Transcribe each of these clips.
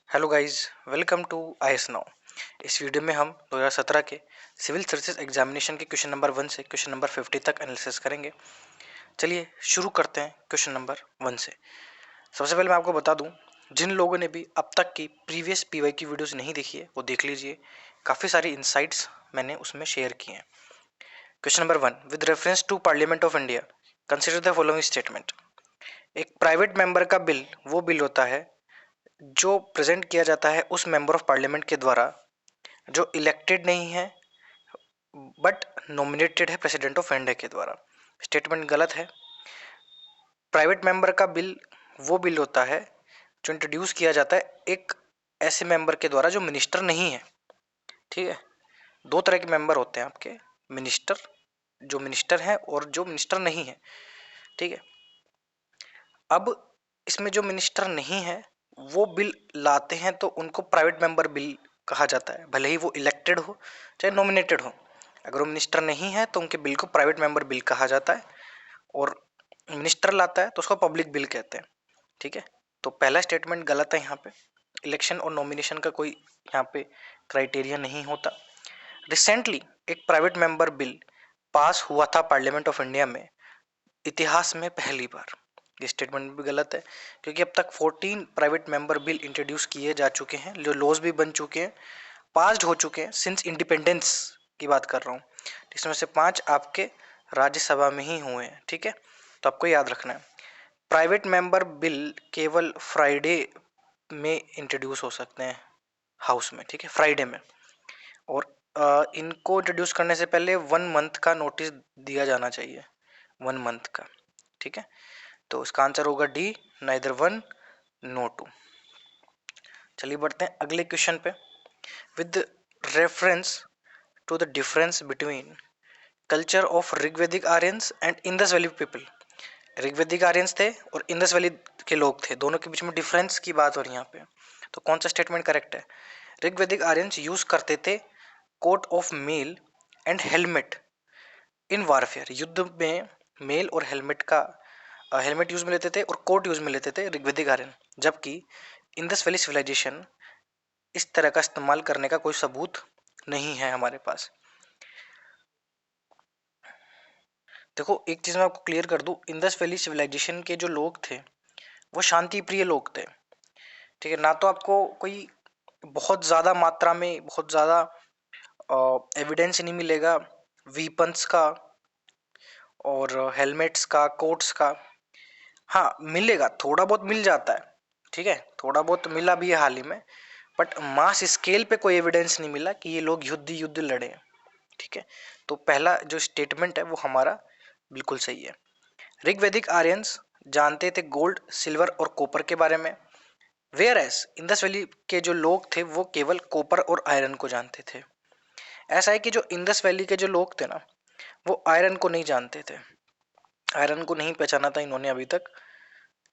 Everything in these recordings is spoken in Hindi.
Hello guys, welcome to IAS now. इस वीडियो में हम 2017 के सिविल सर्विसेज एग्जामिनेशन के क्वेश्चन नंबर 1 से क्वेश्चन नंबर 50 तक एनालिसिस करेंगे। चलिए शुरू करते हैं क्वेश्चन नंबर 1 से। सबसे पहले मैं आपको बता दूं, जिन लोगों ने भी अब तक की प्रीवियस पीवाई की वीडियोस नहीं देखी है वो देख लीजिए। काफ़ी सारी इंसाइट्स मैंने उसमें शेयर किए हैं। Question number 1, with reference to Parliament of India consider the following statement. एक प्राइवेट मेंबर का बिल वो बिल होता है जो प्रेजेंट किया जाता है उस मेंबर ऑफ पार्लियामेंट के द्वारा जो इलेक्टेड नहीं है बट नॉमिनेटेड है प्रेसिडेंट ऑफ इंडिया के द्वारा। स्टेटमेंट गलत है। प्राइवेट मेंबर का बिल वो बिल होता है जो इंट्रोड्यूस किया जाता है एक ऐसे मेंबर के द्वारा जो मिनिस्टर नहीं है। ठीक है, दो तरह के मेंबर होते हैं आपके, मिनिस्टर जो मिनिस्टर है और जो मिनिस्टर नहीं है। ठीक है, अब इसमें जो मिनिस्टर नहीं है वो बिल लाते हैं तो उनको प्राइवेट मेंबर बिल कहा जाता है, भले ही वो इलेक्टेड हो चाहे नॉमिनेटेड हो। अगर वो मिनिस्टर नहीं है तो उनके बिल को प्राइवेट मेंबर बिल कहा जाता है, और मिनिस्टर लाता है तो उसको पब्लिक बिल कहते हैं। ठीक है, तो पहला स्टेटमेंट गलत है। यहाँ पे इलेक्शन और नॉमिनेशन का कोई यहाँ पे क्राइटेरिया नहीं होता। रिसेंटली एक प्राइवेट मेंबर बिल पास हुआ था पार्लियामेंट ऑफ इंडिया में, इतिहास में पहली बार। ये स्टेटमेंट भी गलत है क्योंकि अब तक 14 प्राइवेट मेंबर बिल इंट्रोड्यूस किए जा चुके हैं, जो लॉज भी बन चुके हैं, पास्ड हो चुके हैं सिंस इंडिपेंडेंस की बात कर रहा हूँ। इसमें से 5 आपके राज्यसभा में ही हुए हैं। ठीक है, तो आपको याद रखना है प्राइवेट मेंबर बिल केवल फ्राइडे में इंट्रोड्यूस हो सकते हैं हाउस में। ठीक है, फ्राइडे में। और इनको इंट्रोड्यूस करने से पहले 1 मंथ का नोटिस दिया जाना चाहिए, 1 मंथ का। ठीक है, तो इसका आंसर होगा डी, नाइदर 1 नो 2। चलिए बढ़ते हैं अगले क्वेश्चन पे। With reference to the difference between culture of Rigvedic Aryans and Indus Valley people. Rigvedic Aryans थे और इंडस वैली के लोग थे, दोनों के बीच में डिफरेंस की बात हो रही है यहाँ पे। तो कौन सा स्टेटमेंट करेक्ट है? ऋग्वेदिक आर्यंस यूज करते थे coat of mail and helmet in warfare. युद्ध में मेल और हेलमेट का हेलमेट यूज में लेते थे और कोट यूज में लेते थे ऋग्वेदिक आर्यन, जबकि इंडस वैली सिविलाइजेशन इस तरह का इस्तेमाल करने का कोई सबूत नहीं है हमारे पास। देखो एक चीज मैं आपको क्लियर कर दूं, इंडस वैली सिविलाइजेशन के जो लोग थे वो शांति प्रिय लोग थे। ठीक है, ना तो आपको कोई बहुत ज़्यादा मात्रा में बहुत ज़्यादा एविडेंस नहीं मिलेगा वीपन्स का और हेलमेट्स का, कोट्स का। हाँ मिलेगा, थोड़ा बहुत मिल जाता है। ठीक है, थोड़ा बहुत मिला भी है हाल ही में, बट मास स्केल पे कोई एविडेंस नहीं मिला कि ये लोग युद्ध लड़े। ठीक है, तो पहला जो स्टेटमेंट है वो हमारा बिल्कुल सही है। ऋग्वैदिक आर्यंस जानते थे गोल्ड, सिल्वर और कॉपर के बारे में, वेयर एज इंडस वैली के जो लोग थे वो केवल कॉपर और आयरन को जानते थे। ऐसा है कि जो इंडस वैली के जो लोग थे ना वो आयरन को नहीं जानते थे, आयरन को नहीं पहचाना था इन्होंने अभी तक,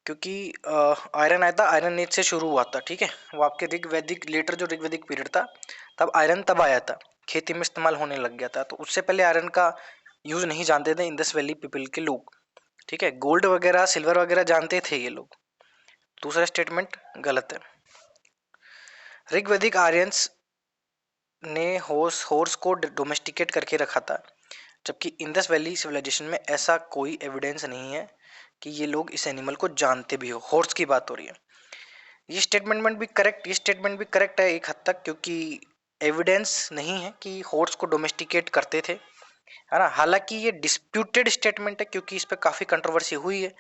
क्योंकि आयरन आया था, आयरन एज से शुरू हुआ था। ठीक है, वो आपके ऋग्वैदिक लेटर जो ऋग्वैदिक पीरियड था तब आयरन तब आया था, खेती में इस्तेमाल होने लग गया था। तो उससे पहले आयरन का यूज नहीं जानते थे इंडस वैली पीपल के लोग। ठीक है, गोल्ड वगैरह सिल्वर वगैरह जानते थे ये लोग। दूसरा स्टेटमेंट गलत है। ऋग्वैदिक आर्यंस ने हॉर्स को डोमेस्टिकेट करके रखा था, जबकि इंडस वैली सिविलाइजेशन में ऐसा कोई एविडेंस नहीं है कि ये लोग इस एनिमल को जानते भी हो। हॉर्स की बात हो रही है। ये स्टेटमेंट भी करेक्ट है एक हद तक, क्योंकि एविडेंस नहीं है कि हॉर्स को डोमेस्टिकेट करते थे, है ना। हालांकि ये डिस्प्यूटेड स्टेटमेंट है क्योंकि इस पे काफ़ी कंट्रोवर्सी हुई है,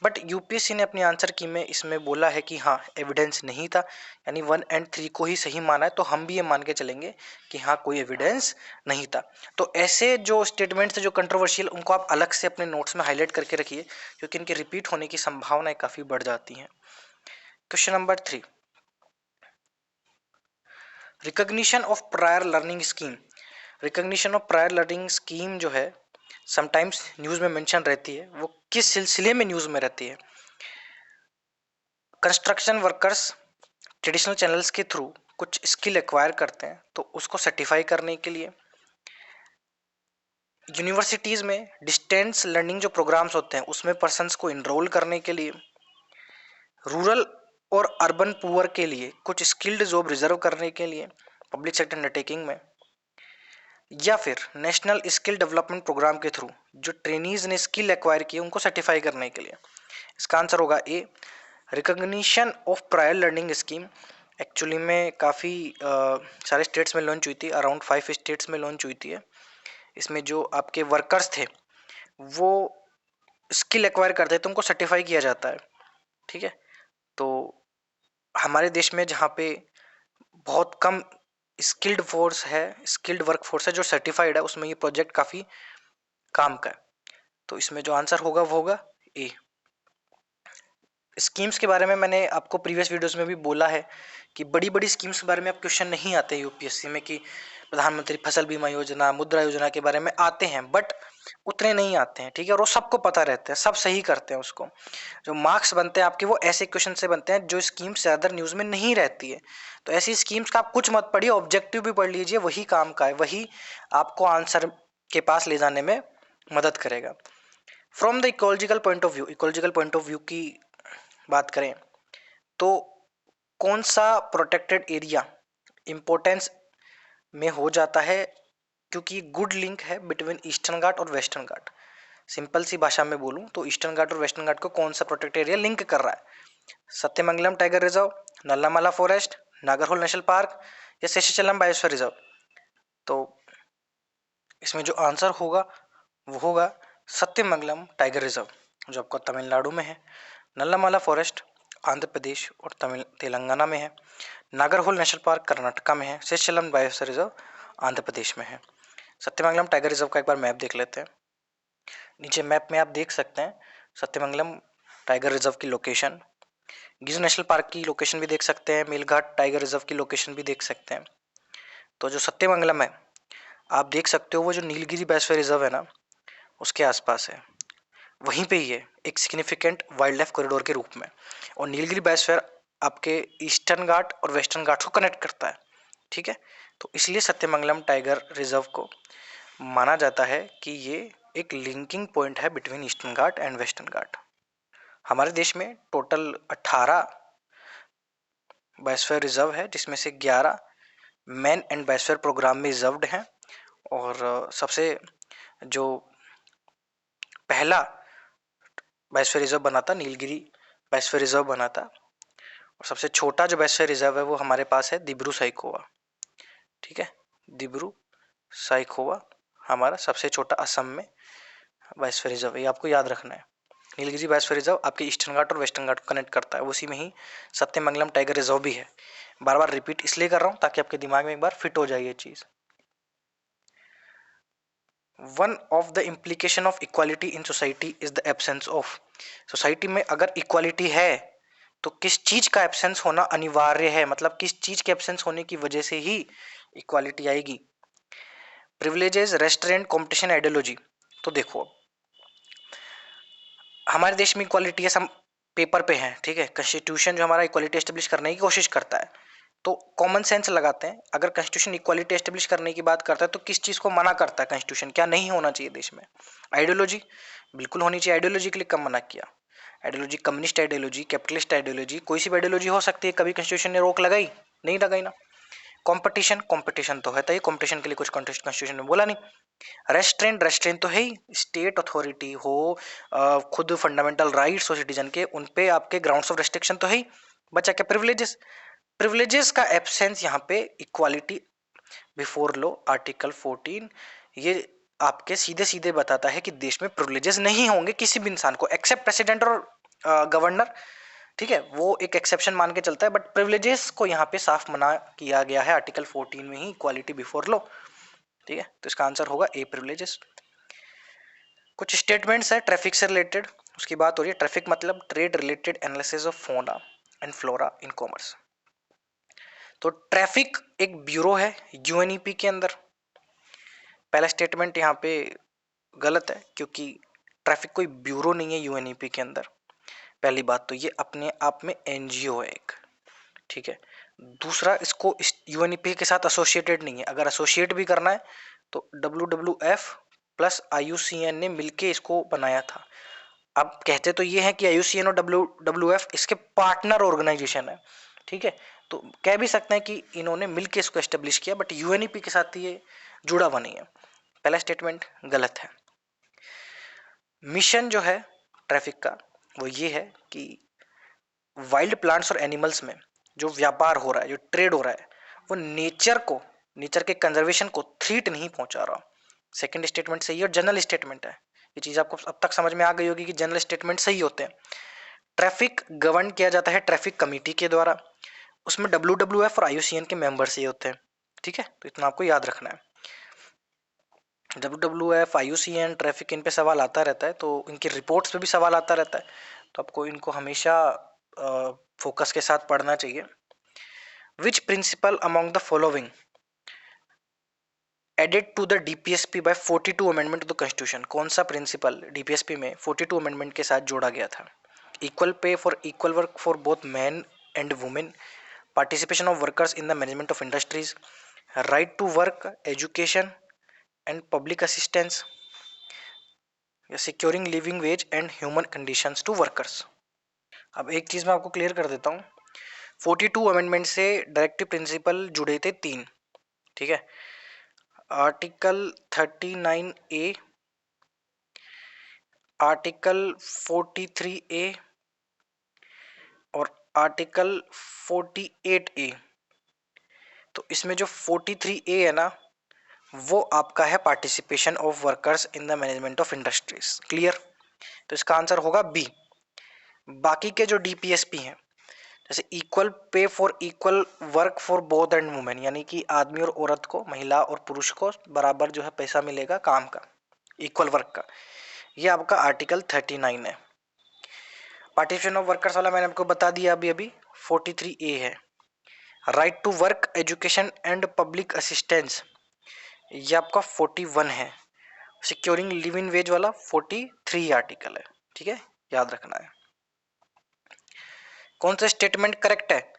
बट यूपीएससी ने अपनी आंसर की में इसमें बोला है कि हाँ एविडेंस नहीं था, यानी 1 और 3 को ही सही माना है। तो हम भी ये मान के चलेंगे कि हाँ कोई एविडेंस नहीं था। तो ऐसे जो स्टेटमेंट्स जो कंट्रोवर्शियल उनको आप अलग से अपने नोट्स में हाईलाइट करके रखिए, क्योंकि इनके रिपीट होने की संभावनाएं काफ़ी बढ़ जाती हैं। Question number 3, recognition of prior learning scheme. Recognition of prior learning scheme जो है समटाइम्स न्यूज़ में मेंशन रहती है, वो किस सिलसिले में न्यूज़ में रहती है? कंस्ट्रक्शन वर्कर्स ट्रेडिशनल चैनल्स के थ्रू कुछ स्किल एक्वायर करते हैं तो उसको सर्टिफाई करने के लिए, यूनिवर्सिटीज़ में डिस्टेंस लर्निंग जो प्रोग्राम्स होते हैं उसमें पर्सन्स को इनरोल करने के लिए, रूरल और अर्बन पुअर के लिए कुछ स्किल्ड जॉब रिजर्व करने के लिए पब्लिक सेक्टर अंडरटेकिंग में, या फिर नेशनल स्किल डेवलपमेंट प्रोग्राम के थ्रू जो ट्रेनीज ने स्किल एक्वायर किए उनको सर्टिफाई करने के लिए। इसका आंसर होगा A, recognition of prior learning scheme. Actually में काफ़ी सारे स्टेट्स में लॉन्च हुई थी, अराउंड 5 स्टेट्स में लॉन्च हुई थी। इसमें जो आपके वर्कर्स थे वो स्किल एक्वायर करते हैं तो उनको सर्टिफाई किया जाता है। ठीक है, तो हमारे देश में जहाँ पे बहुत कम स्किल्ड फोर्स है, स्किल्ड वर्क फोर्स है जो सर्टिफाइड है, उसमें ये प्रोजेक्ट काफ़ी काम का है। तो इसमें जो आंसर होगा वो होगा ए। स्कीम्स के बारे में मैंने आपको प्रीवियस वीडियोस में भी बोला है कि बड़ी बड़ी स्कीम्स के बारे में अब क्वेश्चन नहीं आते यूपीएससी में, कि प्रधानमंत्री फसल बीमा योजना, मुद्रा योजना के बारे में आते हैं बट उतने नहीं आते हैं। ठीक है, और वो सबको पता रहता है, सब सही करते हैं उसको। जो मार्क्स बनते हैं आपके वो ऐसे क्वेश्चन से बनते हैं जो स्कीम्स ज़्यादा न्यूज़ में नहीं रहती है। तो ऐसी स्कीम्स का आप कुछ मत पढ़िए, ऑब्जेक्टिव भी पढ़ लीजिए, वही काम का है, वही आपको आंसर के पास ले जाने में मदद करेगा। From the ecological point of view, ecological point of view की बात करें तो कौन सा प्रोटेक्टेड एरिया इंपॉर्टेंस में हो जाता है, क्योंकि गुड लिंक है बिटवीन ईस्टर्न घाट और वेस्टर्न घाट। सिंपल सी भाषा में बोलूं तो ईस्टर्न घाट और वेस्टर्न घाट को कौन सा प्रोटेक्टेड एरिया लिंक कर रहा है? Sathyamangalam tiger reserve, Nallamala forest, Nagarhole national park या शेषाचलम बायोस्फीयर रिजर्व। तो इसमें जो आंसर होगा वो होगा सत्यमंगलम टाइगर रिजर्व, जो आपको तमिलनाडु में है। नल्लामाला फॉरेस्ट आंध्र प्रदेश और तेलंगाना में है। नागरहोल नेशनल पार्क कर्नाटका में है। शेषाचलम बायोस्फीयर रिजर्व आंध्र प्रदेश में है। सत्यमंगलम टाइगर रिजर्व का एक बार मैप देख लेते हैं। नीचे मैप में आप देख सकते हैं सत्यमंगलम टाइगर रिजर्व की लोकेशन, गिर नेशनल पार्क की लोकेशन भी देख सकते हैं, मेलघाट टाइगर रिजर्व की लोकेशन भी देख सकते हैं। तो जो सत्यमंगलम है आप देख सकते हो वो जो नीलगिरी बायोस्फीयर रिजर्व है ना, उसके आसपास है, वहीं पे ही है, एक सिग्निफिकेंट वाइल्ड लाइफ कॉरिडोर के रूप में। और नीलगिरी बायोस्फीयर आपके ईस्टर्न घाट और वेस्टर्न घाट को कनेक्ट करता है। ठीक है, तो इसलिए सत्यमंगलम टाइगर रिजर्व को माना जाता है कि ये एक लिंकिंग पॉइंट है between Eastern Ghat and Western Ghat. हमारे देश में टोटल 18 बायोस्फीयर रिजर्व है, जिसमें से 11 मैन एंड बायोस्फीयर प्रोग्राम में रिजर्व्ड हैं। और सबसे जो पहला बायोस्फीयर रिजर्व बना था नीलगिरी बायोस्फीयर रिजर्व बना था, और सबसे छोटा जो बायोस्फीयर रिजर्व है वो हमारे पास है दिब्रू साइखोवा। ठीक है, दिब्रू साइखोवा हमारा सबसे छोटा असम में बायोस्फीयर रिजर्व है, ये आपको याद रखना है। नीलगिरी बायोस्फीयर रिजर्व आपके ईस्टर्न घाट और वेस्टर्न घाट को कनेक्ट करता है, उसी में ही सत्यमंगलम टाइगर रिजर्व भी है। बार बार रिपीट इसलिए कर रहा हूँ ताकि आपके दिमाग में एक बार फिट हो जाए ये चीज़। One of the implication of equality in society is the absence of. Society में अगर इक्वालिटी है तो किस चीज का एब्सेंस होना अनिवार्य है, मतलब किस चीज के एब्सेंस होने की वजह से ही इक्वालिटी आएगी? Privileges, restaurant, competition, ideology. तो देखो हमारे देश में इक्वालिटी है, सब पेपर पे है। ठीक है, कॉन्स्टिट्यूशन जो हमारा इक्वालिटी एस्टेब्लिश करने की कोशिश करता है, तो कॉमन सेंस लगाते हैं। अगर कॉन्स्टिट्यूशन इक्वालिटी एस्टेब्लिश करने की बात करता है तो किस चीज़ को मना करता है कॉन्स्टिट्यूशन, क्या नहीं होना चाहिए देश में? आइडियोलॉजी बिल्कुल होनी चाहिए। आइडियोलॉजी के लिए कब मना किया? Ideology, communist ideology, capitalist ideology, कोई सी भी आइडियोलॉजी हो सकती है, कभी कॉन्स्टिट्यूशन ने रोक लगाई? नहीं लगाई ना। कंपटीशन, कंपटीशन तो है, कंपटीशन के लिए कुछ कॉन्स्टिट्यूशन ने बोला नहीं। रेस्ट्रेंट, रेस्ट्रेंट तो है ही, स्टेट अथॉरिटी हो, खुद फंडामेंटल राइट्स हो सिटीजन के, उन पे आपके ग्राउंड्स ऑफ रेस्ट्रिक्शन तो है ही। बचा क्या? प्रिविलेजेस। प्रिविलेजेस का एब्सेंस यहाँ पे इक्वालिटी बिफोर लॉ आर्टिकल 14 ये आपके सीधे सीधे बताता है कि देश में प्रिविलेजेस नहीं होंगे किसी भी इंसान को, एक्सेप्ट प्रेसिडेंट और गवर्नर। ठीक है, वो एक एक्सेप्शन मान के चलता है, बट प्रिविलेजेस को यहाँ पे साफ मना किया गया है आर्टिकल 14 में ही, इक्वालिटी बिफोर लॉ। ठीक है, तो इसका आंसर होगा ए, प्रिविलेजेस। कुछ स्टेटमेंट्स है ट्रैफिक से रिलेटेड, उसकी बात हो रही है। ट्रैफिक मतलब trade related analysis of fauna and flora in commerce. तो ट्रैफिक एक ब्यूरो है यूएनईपी के अंदर। पहला स्टेटमेंट यहाँ पे गलत है, क्योंकि ट्रैफिक कोई ब्यूरो नहीं है यूएनईपी के अंदर। पहली बात तो ये अपने आप में एनजीओ है एक। ठीक है, दूसरा इसको यूएनईपी के साथ एसोसिएटेड नहीं है। अगर एसोसिएट भी करना है तो WWF प्लस IUCN ने मिलके इसको बनाया था। अब कहते तो ये है कि IUCN और WWF इसके पार्टनर ऑर्गेनाइजेशन है, ठीक है। तो कह भी सकते हैं कि इन्होंने मिलकर इसको एस्टेब्लिश किया, बट UNEP के साथ ये जुड़ा हुआ नहीं है। पहला स्टेटमेंट गलत है। मिशन जो है ट्रैफिक का वो ये है कि वाइल्ड प्लांट्स और एनिमल्स में जो व्यापार हो रहा है, जो ट्रेड हो रहा है, वो नेचर के कंजर्वेशन को थ्रीट नहीं पहुंचा रहा। सेकंड स्टेटमेंट सही है और जनरल स्टेटमेंट है। ये चीज आपको अब तक समझ में आ गई होगी कि जनरल स्टेटमेंट सही होते हैं। ट्रैफिक गवर्न किया जाता है ट्रैफिक कमेटी के द्वारा, उसमें WWF और IUCN के मेंबर्स ही होते हैं, ठीक है। तो इतना आपको याद रखना है। WWF, IUCN, ट्रैफिक, इन पे सवाल आता रहता है, तो इनकी रिपोर्ट्स पे भी सवाल आता रहता है, तो आपको इनको हमेशा फोकस के साथ पढ़ना चाहिए। Which principle among the following added to the DPSP by 42 amendment to the constitution? कौन सा प्रिंसिपल DPSP में 42 अमेंडमेंट के साथ जोड़ा गया था? Equal pay for equal work for both man and women, participation of workers in the management of industries, right to work, education and public assistance, या securing living wage and human conditions to workers. अब एक चीज मैं आपको क्लियर कर देता हूँ। 42 अमेंडमेंट से डायरेक्टिव प्रिंसिपल जुड़े थे 3, ठीक है। आर्टिकल 39A, आर्टिकल 43A और आर्टिकल 48A। तो इसमें जो 43A है ना, वो आपका है participation of workers in the management of industries. Clear? तो इसका आंसर होगा बी। बाकी के जो DPSP हैं, जैसे equal pay for equal work for both and women, यानी कि आदमी और औरत को, महिला और पुरुष को बराबर जो है पैसा मिलेगा काम का, इक्वल वर्क का, ये आपका आर्टिकल 39 है। पार्टिसिपेशन ऑफ वर्कर्स वाला मैंने आपको बता दिया अभी अभी, 43A है। Right to work, education and public assistance, ये आपका 41 है। सिक्योरिंग लिविंग वेज वाला 43 आर्टिकल है, ठीक है, याद रखना है। कौन सा स्टेटमेंट करेक्ट है?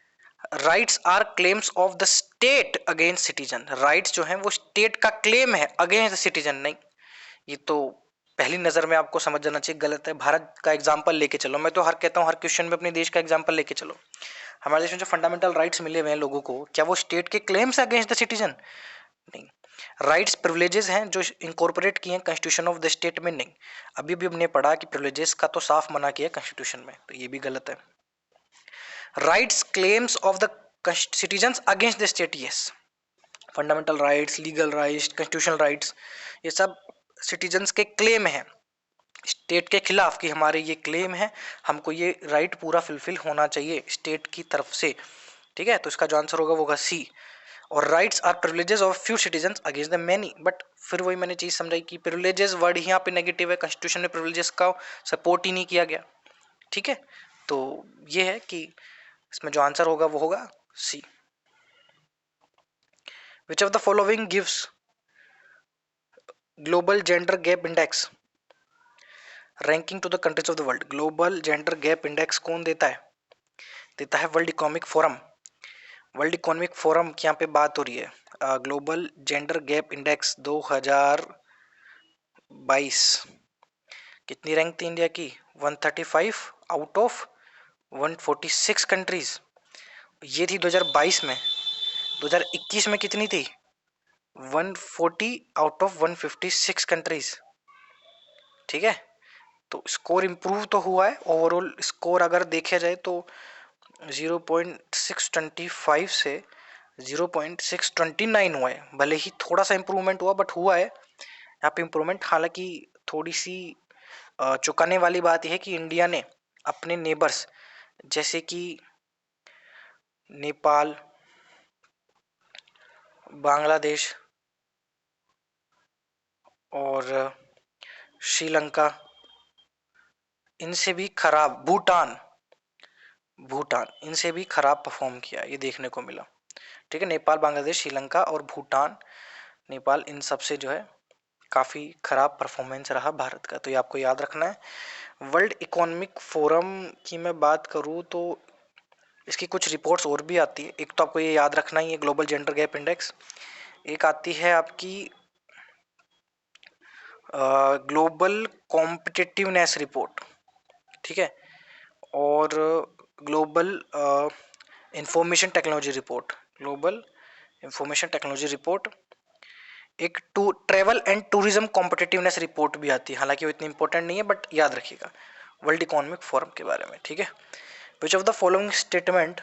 Rights are claims of the state against citizen. Rights जो है वो स्टेट का क्लेम है, अगेंस्ट सिटीजन नहीं। ये तो पहली नजर में आपको समझ जाना चाहिए, गलत है। भारत का एग्जांपल लेके चलो, मैं तो हर कहता हूँ हर क्वेश्चन में अपने देश का एग्जांपल लेके चलो। हमारे देश में जो फंडामेंटल राइट्स मिले हुए हैं लोगों को, क्या वो स्टेट के क्लेम्स अगेंस्ट द सिटीजन? नहीं। राइट्स प्रिविलेजेस हैं जो इनकॉर्पोरेट किए हैं कॉन्स्टिट्यूशन ऑफ द स्टेट में, नहीं। अभी भी हमने पढ़ा कि प्रिविलेजेस का तो साफ मना किया कॉन्स्टिट्यूशन में, तो ये भी गलत है। Rights claims of the citizen against the state, yes. Fundamental rights, legal rights, constitutional rights, ये सब सिटीजन्स के क्लेम है स्टेट के खिलाफ, कि हमारे ये क्लेम है, हमको ये राइट पूरा फुलफिल होना चाहिए स्टेट की तरफ से, ठीक है। तो इसका जो आंसर होगा वो होगा सी। और rights are privileges of few citizens against the many, but फिर वही मैंने चीज समझाई कि प्रिविलेजेस वर्ड ही यहाँ पे नेगेटिव है, कॉन्स्टिट्यूशन में प्रिविलेजेस का सपोर्ट ही नहीं किया गया, ठीक है। तो ये है कि इसमें जो आंसर होगा वो होगा C. Which of the following gives global gender gap index ranking to the countries of the world? Global gender gap index कौन देता है? देता है World Economic Forum. World Economic Forum की यहाँ पे बात हो रही है। ग्लोबल जेंडर गैप इंडेक्स 2022 कितनी रैंक थी इंडिया की? 135 आउट ऑफ 146 कंट्रीज। ये थी 2022 में। 2021 में कितनी थी? 140 आउट ऑफ 156 कंट्रीज, ठीक है। तो स्कोर इंप्रूव तो हुआ है, ओवरऑल स्कोर अगर देखा जाए तो 0.625 से 0.629 हुआ है। भले ही थोड़ा सा इंप्रूवमेंट हुआ, बट हुआ है यहाँ पे इंप्रूवमेंट। हालांकि थोड़ी सी चौंकाने वाली बात यह है कि इंडिया ने अपने नेबर्स जैसे कि नेपाल, बांग्लादेश और श्रीलंका, इनसे भी खराब, भूटान इनसे भी खराब परफॉर्म किया, ये देखने को मिला, ठीक है। नेपाल, बांग्लादेश, श्रीलंका और भूटान, नेपाल, इन सब से जो है काफ़ी खराब परफॉर्मेंस रहा भारत का, तो ये आपको याद रखना है। वर्ल्ड इकोनॉमिक फोरम की मैं बात करूँ तो इसकी कुछ रिपोर्ट्स और भी आती है। एक तो आपको ये याद रखना ही है ग्लोबल जेंडर गैप इंडेक्स, एक आती है आपकी ग्लोबल कॉम्पिटिटिवनेस रिपोर्ट, ठीक है। और global information technology report, global information technology report. एक travel and tourism competitiveness report भी आती है, हालांकि वो इतनी इंपॉर्टेंट नहीं है बट याद रखिएगा, वर्ल्ड इकोनॉमिक फोरम के बारे में। ठीक है। Which of the following statement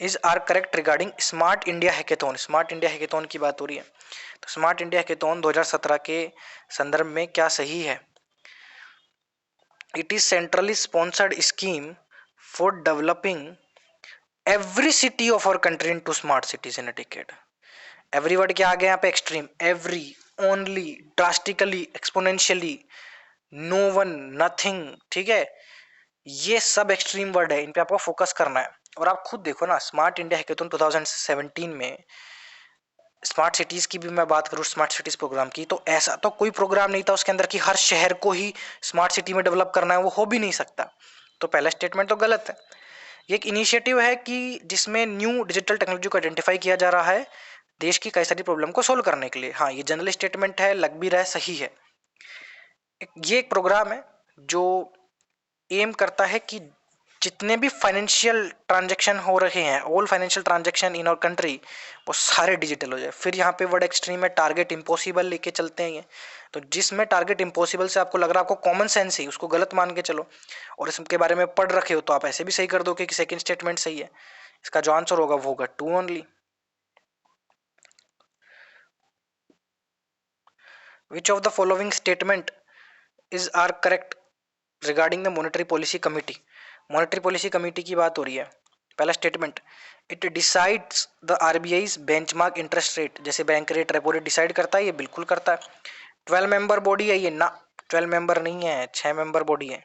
is are correct regarding Smart India Hackathon. Smart India Hackathon की बात हो रही है, तो स्मार्ट इंडिया हैकेथॉन 2017 के संदर्भ में क्या सही है? It is centrally sponsored scheme for developing every city of our country into smart cities in a decade. Every word क्या आ गया यहाँ पे? Extreme, every, only, drastically, exponentially, no one, nothing. ठीक है, ये सब एक्सट्रीम वर्ड है, इन पे आपको फोकस करना है। और आप खुद देखो ना, स्मार्ट इंडिया हैकेथॉन 2017 में स्मार्ट सिटीज की भी मैं बात करूँ, स्मार्ट सिटीज प्रोग्राम की, तो ऐसा तो कोई प्रोग्राम नहीं था उसके अंदर कि हर शहर को ही स्मार्ट सिटी में डेवलप करना है, वो हो भी नहीं सकता। तो पहला स्टेटमेंट तो गलत है। ये एक इनिशिएटिव है कि जिसमें न्यू डिजिटल टेक्नोलॉजी को आइडेंटिफाई किया जा रहा है देश की कई सारी प्रॉब्लम को सोल्व करने के लिए। हाँ, ये जनरल स्टेटमेंट है, लग भी रहा है, सही है। ये एक प्रोग्राम है जो एम करता है कि जितने भी फाइनेंशियल ट्रांजैक्शन हो रहे हैं, all financial transaction in our country, वो सारे डिजिटल हो जाए। फिर यहाँ पे वर्ड एक्सट्रीम है, टारगेट इम्पॉसिबल लेके चलते हैं ये। तो जिसमें टारगेट इम्पॉसिबल से आपको लग रहा है, आपको कॉमन सेंस ही, उसको गलत मान के चलो, और इसके बारे में पढ़ रखे हो तो आप ऐसे भी सही कर दो कि सेकंड स्टेटमेंट सही है। इसका जो आंसर होगा वो होगा 2 only. Which of the following statement is are correct regarding the monetary policy committee. Monetary policy committee की बात हो रही है। पहला statement, it decides the RBI benchmark interest rate. जैसे bank rate, repo rate decide करता है, ये बिल्कुल करता है। 12 मेंबर बॉडी है ये ना, 12 मेंबर नहीं है, 6 मेंबर बॉडी है।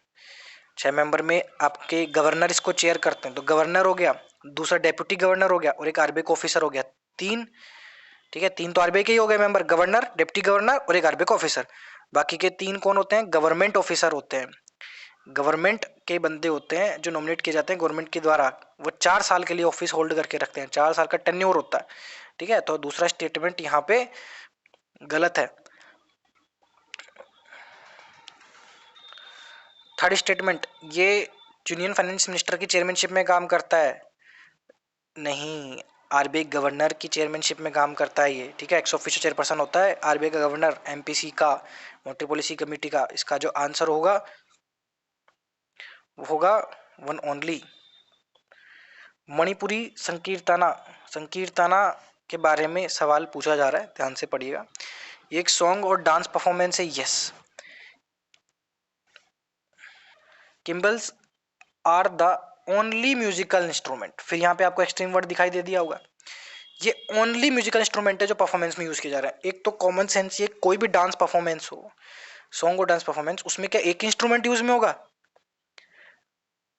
6 मेंबर में आपके गवर्नर इसको चेयर करते हैं, तो गवर्नर हो गया, दूसरा डेप्यूटी गवर्नर हो गया, और एक आरबीआई का ऑफिसर हो गया। 3, ठीक है, 3 तो आरबीआई के ही हो गए मेंबर, गवर्नर, डिप्टी गवर्नर और एक आरबीआई का ऑफिसर। बाकी के 3 कौन होते हैं? गवर्नमेंट ऑफिसर होते हैं। गवर्नमेंट के बंदे होते हैं जो नॉमिनेट किए जाते हैं गवर्नमेंट के द्वारा। वो 4 साल के लिए ऑफिस होल्ड करके रखते हैं, 4 साल का टेन्योर होता है। ठीक है, तो दूसरा स्टेटमेंट यहाँ पे गलत है। थर्ड स्टेटमेंट, ये यूनियन फाइनेंस मिनिस्टर की चेयरमैनशिप में काम करता है। नहीं, आरबीआई गवर्नर की चेयरमैनशिप में काम करता है ये। ठीक है, एक्स ऑफिशियो चेयरपर्सन होता है आरबीआई का गवर्नर, एमपीसी का, मॉनेटरी पॉलिसी कमेटी का। इसका जो आंसर होगा वो होगा 1 ओनली। मणिपुरी संकीर्तना, संकीर्तना के बारे में सवाल पूछा जा रहा है, ध्यान से पढ़िएगा। ये एक सॉन्ग और डांस परफॉर्मेंस है। Yes, cymbals are the only musical instrument. फिर यहाँ पे आपको एक्सट्रीम वर्ड दिखाई दे दिया होगा। ये ओनली म्यूजिकल इंस्ट्रूमेंट है जो परफॉर्मेंस में यूज किया जा रहा है। एक तो कॉमन सेंस, ये कोई भी डांस परफॉर्मेंस हो, सॉन्ग और डांस परफॉर्मेंस, उसमें क्या एक इंस्ट्रूमेंट यूज में होगा?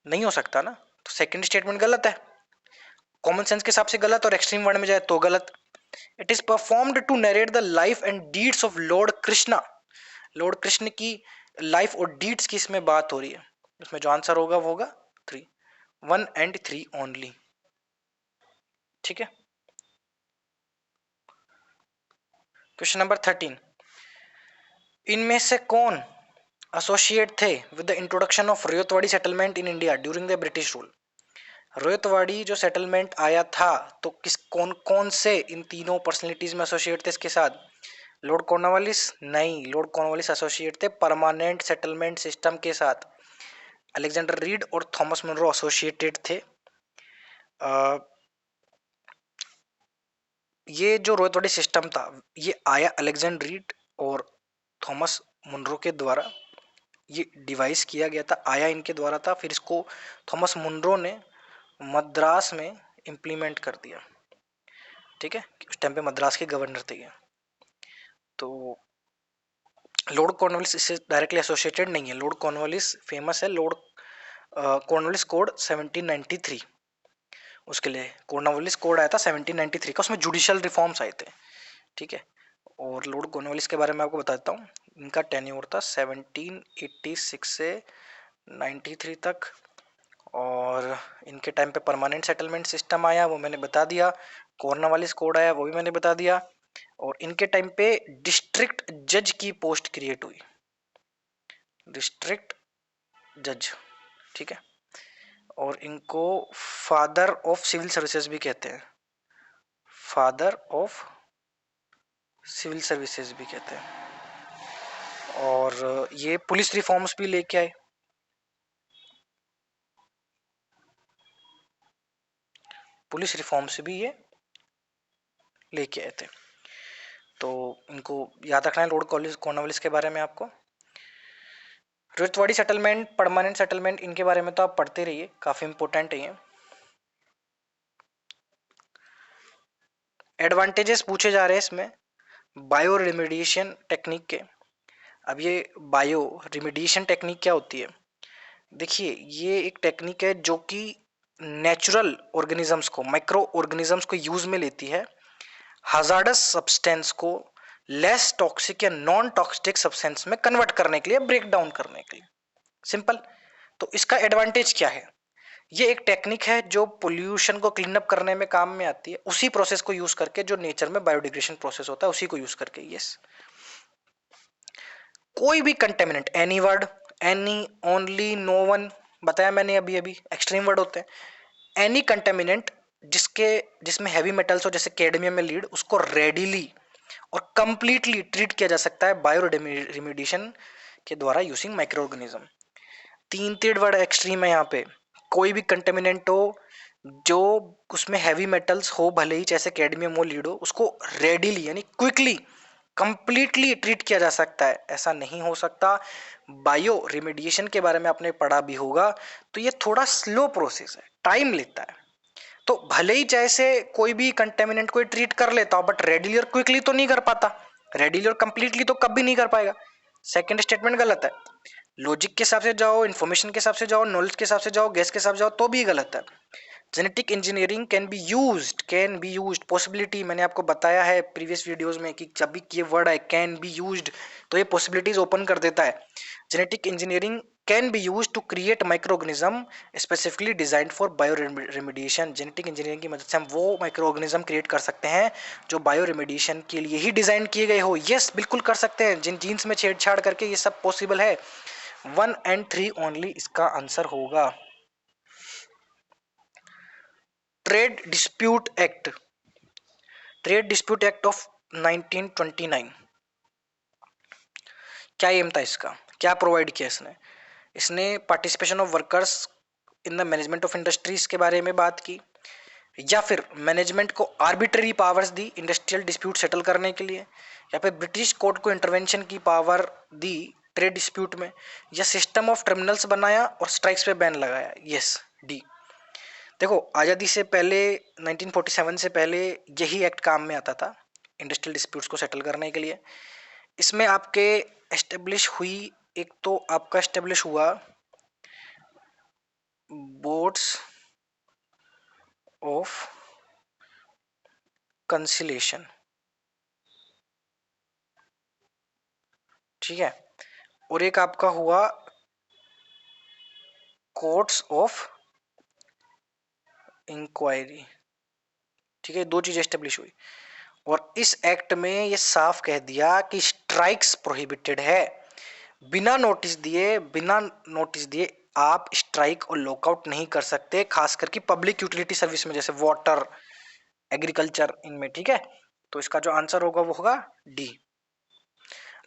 नहीं हो सकता ना, तो सेकंड स्टेटमेंट गलत है। कॉमन सेंस के हिसाब से गलत, और एक्सट्रीम वर्ड में जाए तो गलत। It is performed to narrate the life and deeds of Lord Krishna. Lord Krishna की लाइफ और डीड्स की इसमें बात हो रही है। उसमें जो आंसर होगा वो होगा 3, 1 एंड 3 ओनली। ठीक है। क्वेश्चन नंबर 13, इनमें से कौन एसोसिएट थे with the introduction of Ryotwari settlement in India during the British rule. Ryotwari जो सेटलमेंट आया था, तो किस कौन कौन से इन तीनों पर्सनैलिटीज में एसोसिएट थे इसके साथ? लॉर्ड कॉर्नवालिस नहीं, लॉर्ड कॉर्नवालिस एसोसिएट थे परमानेंट सेटलमेंट सिस्टम के साथ। अलेक्जेंडर रीड और थॉमस मुनरो एसोसिएटेड थे। ये जो रोयतवाड़ी सिस्टम था, ये आया अलेक्जेंडर रीड और थॉमस मुनरो के द्वारा। ये डिवाइस किया गया था, आया इनके द्वारा था। फिर इसको थॉमस मुनरो ने मद्रास में इम्प्लीमेंट कर दिया। ठीक है, उस टाइम पे मद्रास के गवर्नर थे ये। तो लॉर्ड कॉर्नवालिस इससे डायरेक्टली एसोसिएटेड नहीं है। लॉर्ड कॉर्नवालिस फेमस है, लॉर्ड कॉर्नवालिस कोड 1793, उसके लिए कॉर्नवालिस कोड आया था 1793 का, उसमें जुडिशियल रिफॉर्म्स आए थे। ठीक है, और लॉर्ड कॉर्नवालिस के बारे में आपको बता देता हूँ। इनका टेन्योर था 1786 से 93 तक, और इनके टाइम पे परमानेंट सेटलमेंट सिस्टम आया, वो मैंने बता दिया। कॉर्नवालिस कोड आया, वो भी मैंने बता दिया। और इनके टाइम पे डिस्ट्रिक्ट जज की पोस्ट क्रिएट हुई। डिस्ट्रिक्ट जज, ठीक है। और इनको फादर ऑफ सिविल सर्विसेज भी कहते हैं, फादर ऑफ सिविल सर्विसेज भी कहते हैं। और ये पुलिस रिफॉर्म्स भी लेके आए, पुलिस रिफॉर्म्स भी ये लेके आए थे। तो इनको याद रखना है लॉर्ड कॉर्नवालिस के बारे में आपको। रोहितवाड़ी सेटलमेंट, परमानेंट सेटलमेंट, इनके बारे में तो आप पढ़ते रहिए, काफी इंपॉर्टेंट है ये। एडवांटेजेस पूछे जा रहे हैं इसमें बायो रिमेडिएशन टेक्निक के। अब ये बायो रिमेडिएशन टेक्निक क्या होती है? देखिए, ये एक टेक्निक है जो कि नेचुरल ऑर्गेनिजम्स को, माइक्रो ऑर्गेनिजम्स को यूज में लेती है हजार्डस सब्सटेंस को लेस टॉक्सिक या नॉन टॉक्सिक सब्सटेंस में कन्वर्ट करने के लिए, ब्रेक डाउन करने के लिए, सिंपल। तो इसका एडवांटेज क्या है? ये एक टेक्निक है जो पोल्यूशन को क्लीन अप करने में काम में आती है, उसी प्रोसेस को यूज करके जो नेचर में बायोडिग्रेडेशन प्रोसेस होता है उसी को यूज करके। यस, कोई भी contaminant, any word, any, only, no one बताया मैंने अभी अभी, एक्सट्रीम वर्ड होते हैं। एनी कंटेमिनेंट जिसमें हैवी मेटल्स हो, जैसे कैडमियम में लीड, उसको रेडिली और कंप्लीटली ट्रीट किया जा सकता है बायो रिमेडिएशन के द्वारा यूजिंग माइक्रो ऑर्गेनिज्म। तीन तीन वर्ड एक्सट्रीम है यहाँ पे। कोई भी कंटेमिनेंट हो जो उसमें हैवी मेटल्स हो, भले ही जैसे कैडमियम हो, लीड हो, उसको रेडिली यानी क्विकली कंप्लीटली ट्रीट किया जा सकता है, ऐसा नहीं हो सकता। बायो रिमेडिएशन के बारे में आपने पढ़ा भी होगा, तो ये थोड़ा स्लो प्रोसेस है, टाइम लेता है। तो भले ही जैसे कोई भी कंटेमिनेंट को ट्रीट कर लेता हो, बट रेडिली और क्विकली तो नहीं कर पाता, रेडिली और कंप्लीटली तो कभी नहीं कर पाएगा। सेकंड स्टेटमेंट गलत है। लॉजिक के हिसाब से जाओ, इन्फॉर्मेशन के हिसाब से जाओ, नॉलेज के हिसाब से जाओ, गेस के हिसाब से जाओ, तो भी गलत है। Genetic engineering can be used, possibility मैंने आपको बताया है प्रीवियस वीडियोस में कि जब भी ये वर्ड है कैन बी यूज्ड, तो ये पॉसिबिलिटीज ओपन कर देता है। Genetic engineering can be used to create micro organism specifically designed for bio remediation. Genetic engineering की मदद से हम वो माइक्रो ऑर्गेनिज्म क्रिएट कर सकते हैं जो बायो रेमेडिएशन के लिए ही डिजाइन किए गए हो। यस, बिल्कुल कर सकते हैं, जिन जीन्स में छेड़छाड़ करके ये सब पॉसिबल है। 1 and 3 ओनली इसका आंसर होगा। Trade dispute act, trade dispute act of 1929, क्या एम था इसका, क्या प्रोवाइड किया इसने? इसने participation of workers in the management of industries के बारे में बात की, या फिर मैनेजमेंट को आर्बिट्ररी पावर्स दी इंडस्ट्रियल डिस्प्यूट सेटल करने के लिए, या फिर ब्रिटिश कोर्ट को इंटरवेंशन की पावर दी ट्रेड डिस्प्यूट में, या सिस्टम ऑफ टर्मिनल्स बनाया और स्ट्राइक्स पे बैन लगाया। Yes, D. देखो, आज़ादी से पहले 1947 से पहले यही एक्ट काम में आता था इंडस्ट्रियल डिस्प्यूट्स को सेटल करने के लिए। इसमें आपके एस्टेब्लिश हुई, एक तो आपका एस्टेब्लिश हुआ बोर्ड्स ऑफ कंसिलेशन, ठीक है, और एक आपका हुआ कोर्ट्स ऑफ इंक्वायरी, ठीक है, दो चीजें एस्टेब्लिश हुई। और इस एक्ट में ये साफ कह दिया कि स्ट्राइक्स प्रोहिबिटेड है। बिना नोटिस दिए आप स्ट्राइक और लॉकआउट नहीं कर सकते, खास करके पब्लिक यूटिलिटी सर्विस में, जैसे वाटर, एग्रीकल्चर, इनमें, ठीक है। तो इसका जो आंसर होगा वो होगा D.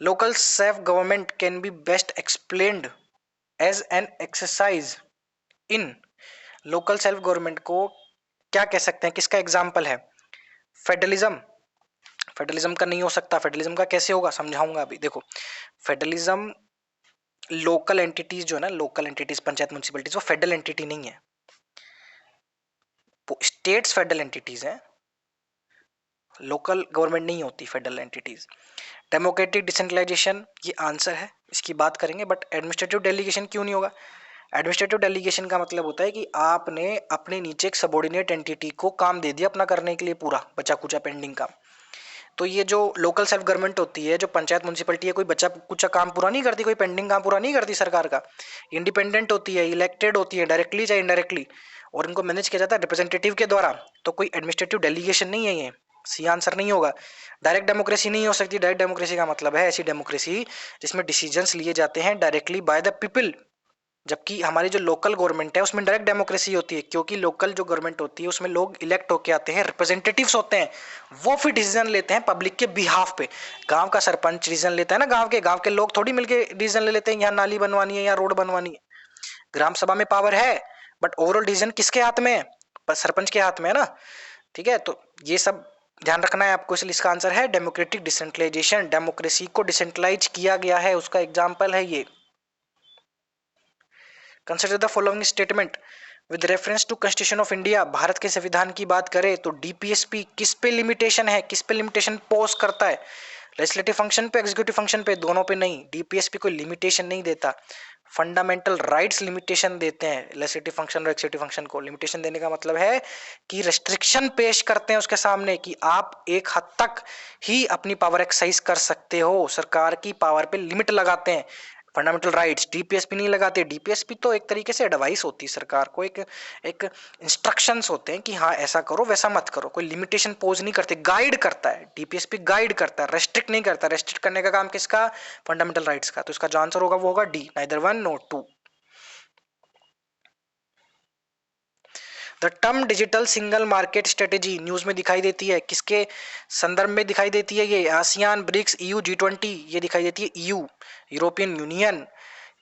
Local self government can be best explained as an exercise in, local self government को क्या कह सकते हैं, किसका एग्जाम्पल है? फेडरलिज्म। फेडरलिज्म का नहीं हो सकता, फेडरलिज्म का कैसे होगा समझाऊंगा अभी। देखो, फेडरलिज्म लोकल एंटिटीज जो है ना, लोकल एंटिटीज, पंचायत, म्युनिसिपैलिटीज, वो फेडरल एंटिटी नहीं है, वो स्टेट्स फेडरल एंटिटीज हैं, लोकल गवर्नमेंट नहीं होती फेडरल एंटिटीज। डेमोक्रेटिक डिसेंट्रलाइजेशन, ये आंसर है, इसकी बात करेंगे। बट एडमिनिस्ट्रेटिव डेलीगेशन क्यों नहीं होगा? एडमिनिस्ट्रेटिव डेलीगेशन का मतलब होता है कि आपने अपने नीचे एक सबॉर्डिनेट एंटिटी को काम दे दिया अपना करने के लिए, पूरा बचा कुचा पेंडिंग काम। तो ये जो लोकल सेल्फ गवर्नमेंट होती है, जो पंचायत म्युनिसिपैलिटी है, कोई बच्चा कुछ काम पूरा नहीं करती, कोई पेंडिंग काम पूरा नहीं करती सरकार का। इंडिपेंडेंट होती है, इलेक्टेड होती है, डायरेक्टली चाहे इनडायरेक्टली, और इनको मैनेज किया जाता है रिप्रेजेंटेटिव के द्वारा। तो कोई एडमिनिस्ट्रेटिव डेलीगेशन नहीं है, ये सी आंसर नहीं होगा। डायरेक्ट डेमोक्रेसी नहीं हो सकती। डायरेक्ट डेमोक्रेसी का मतलब है ऐसी डेमोक्रेसी जिसमें डिसीजंस लिए जाते हैं डायरेक्टली बाय द पीपल, जबकि हमारी जो लोकल गवर्नमेंट है उसमें डायरेक्ट डेमोक्रेसी होती है, क्योंकि लोकल जो गवर्नमेंट होती है उसमें लोग इलेक्ट होके आते हैं, रिप्रेजेंटेटिव्स होते हैं, वो फिर डिसीजन लेते हैं पब्लिक के बिहाफ पे। गांव का सरपंच डिसीजन लेता है ना, गांव के लोग थोड़ी मिलके डिसीजन ले लेते हैं यहाँ नाली बनवानी है या रोड बनवानी है। ग्राम सभा में पावर है, बट ओवरऑल डिसीजन किसके हाथ में है? सरपंच के हाथ में है ना। ठीक है, तो ये सब ध्यान रखना है आपको, इसलिए इसका आंसर है डेमोक्रेटिक डिसेंट्रलाइजेशन। डेमोक्रेसी को डिसेंट्रलाइज किया गया है, उसका एग्जाम्पल है ये। Consider the following statement with reference to constitution of India. Bharat के संविधान की बात करें तो डीपीएसपी किस पे लिमिटेशन है, किस पे लिमिटेशन पोज करता है? लेजिस्लेटिव फंक्शन पे, एग्जीक्यूटिव फंक्शन पे, दोनों पे नहीं। डीपीएसपी कोई लिमिटेशन नहीं देता, फंडामेंटल राइट्स लिमिटेशन देते हैं। लेजिस्लेटिव फंक्शन और एग्जीक्यूटिव फंक्शन को लिमिटेशन देने का मतलब है कि रेस्ट्रिक्शन पेश करते हैं उसके सामने कि आप एक हद तक ही अपनी पावर एक्सरसाइज कर सकते हो, सरकार की पावर पे लिमिट लगाते हैं। फंडामेंटल राइट्स डीपीएसपी नहीं लगाते। डीपीएसपी तो एक तरीके से एडवाइस होती है सरकार को, एक एक इंस्ट्रक्शंस होते हैं कि हाँ ऐसा करो वैसा मत करो, कोई लिमिटेशन पोज नहीं करते, गाइड करता है। डीपीएसपी गाइड करता है, रेस्ट्रिक्ट नहीं करता। रेस्ट्रिक्ट करने का काम किसका? फंडामेंटल राइट्स का। तो इसका जो आंसर होगा वो होगा D, neither one not two. The term digital single market strategy news में दिखाई देती है, किसके संदर्भ में दिखाई देती है? ये आसियान, ब्रिक्स, ईयू, G20, ये दिखाई देती है ईयू, यूरोपियन यूनियन।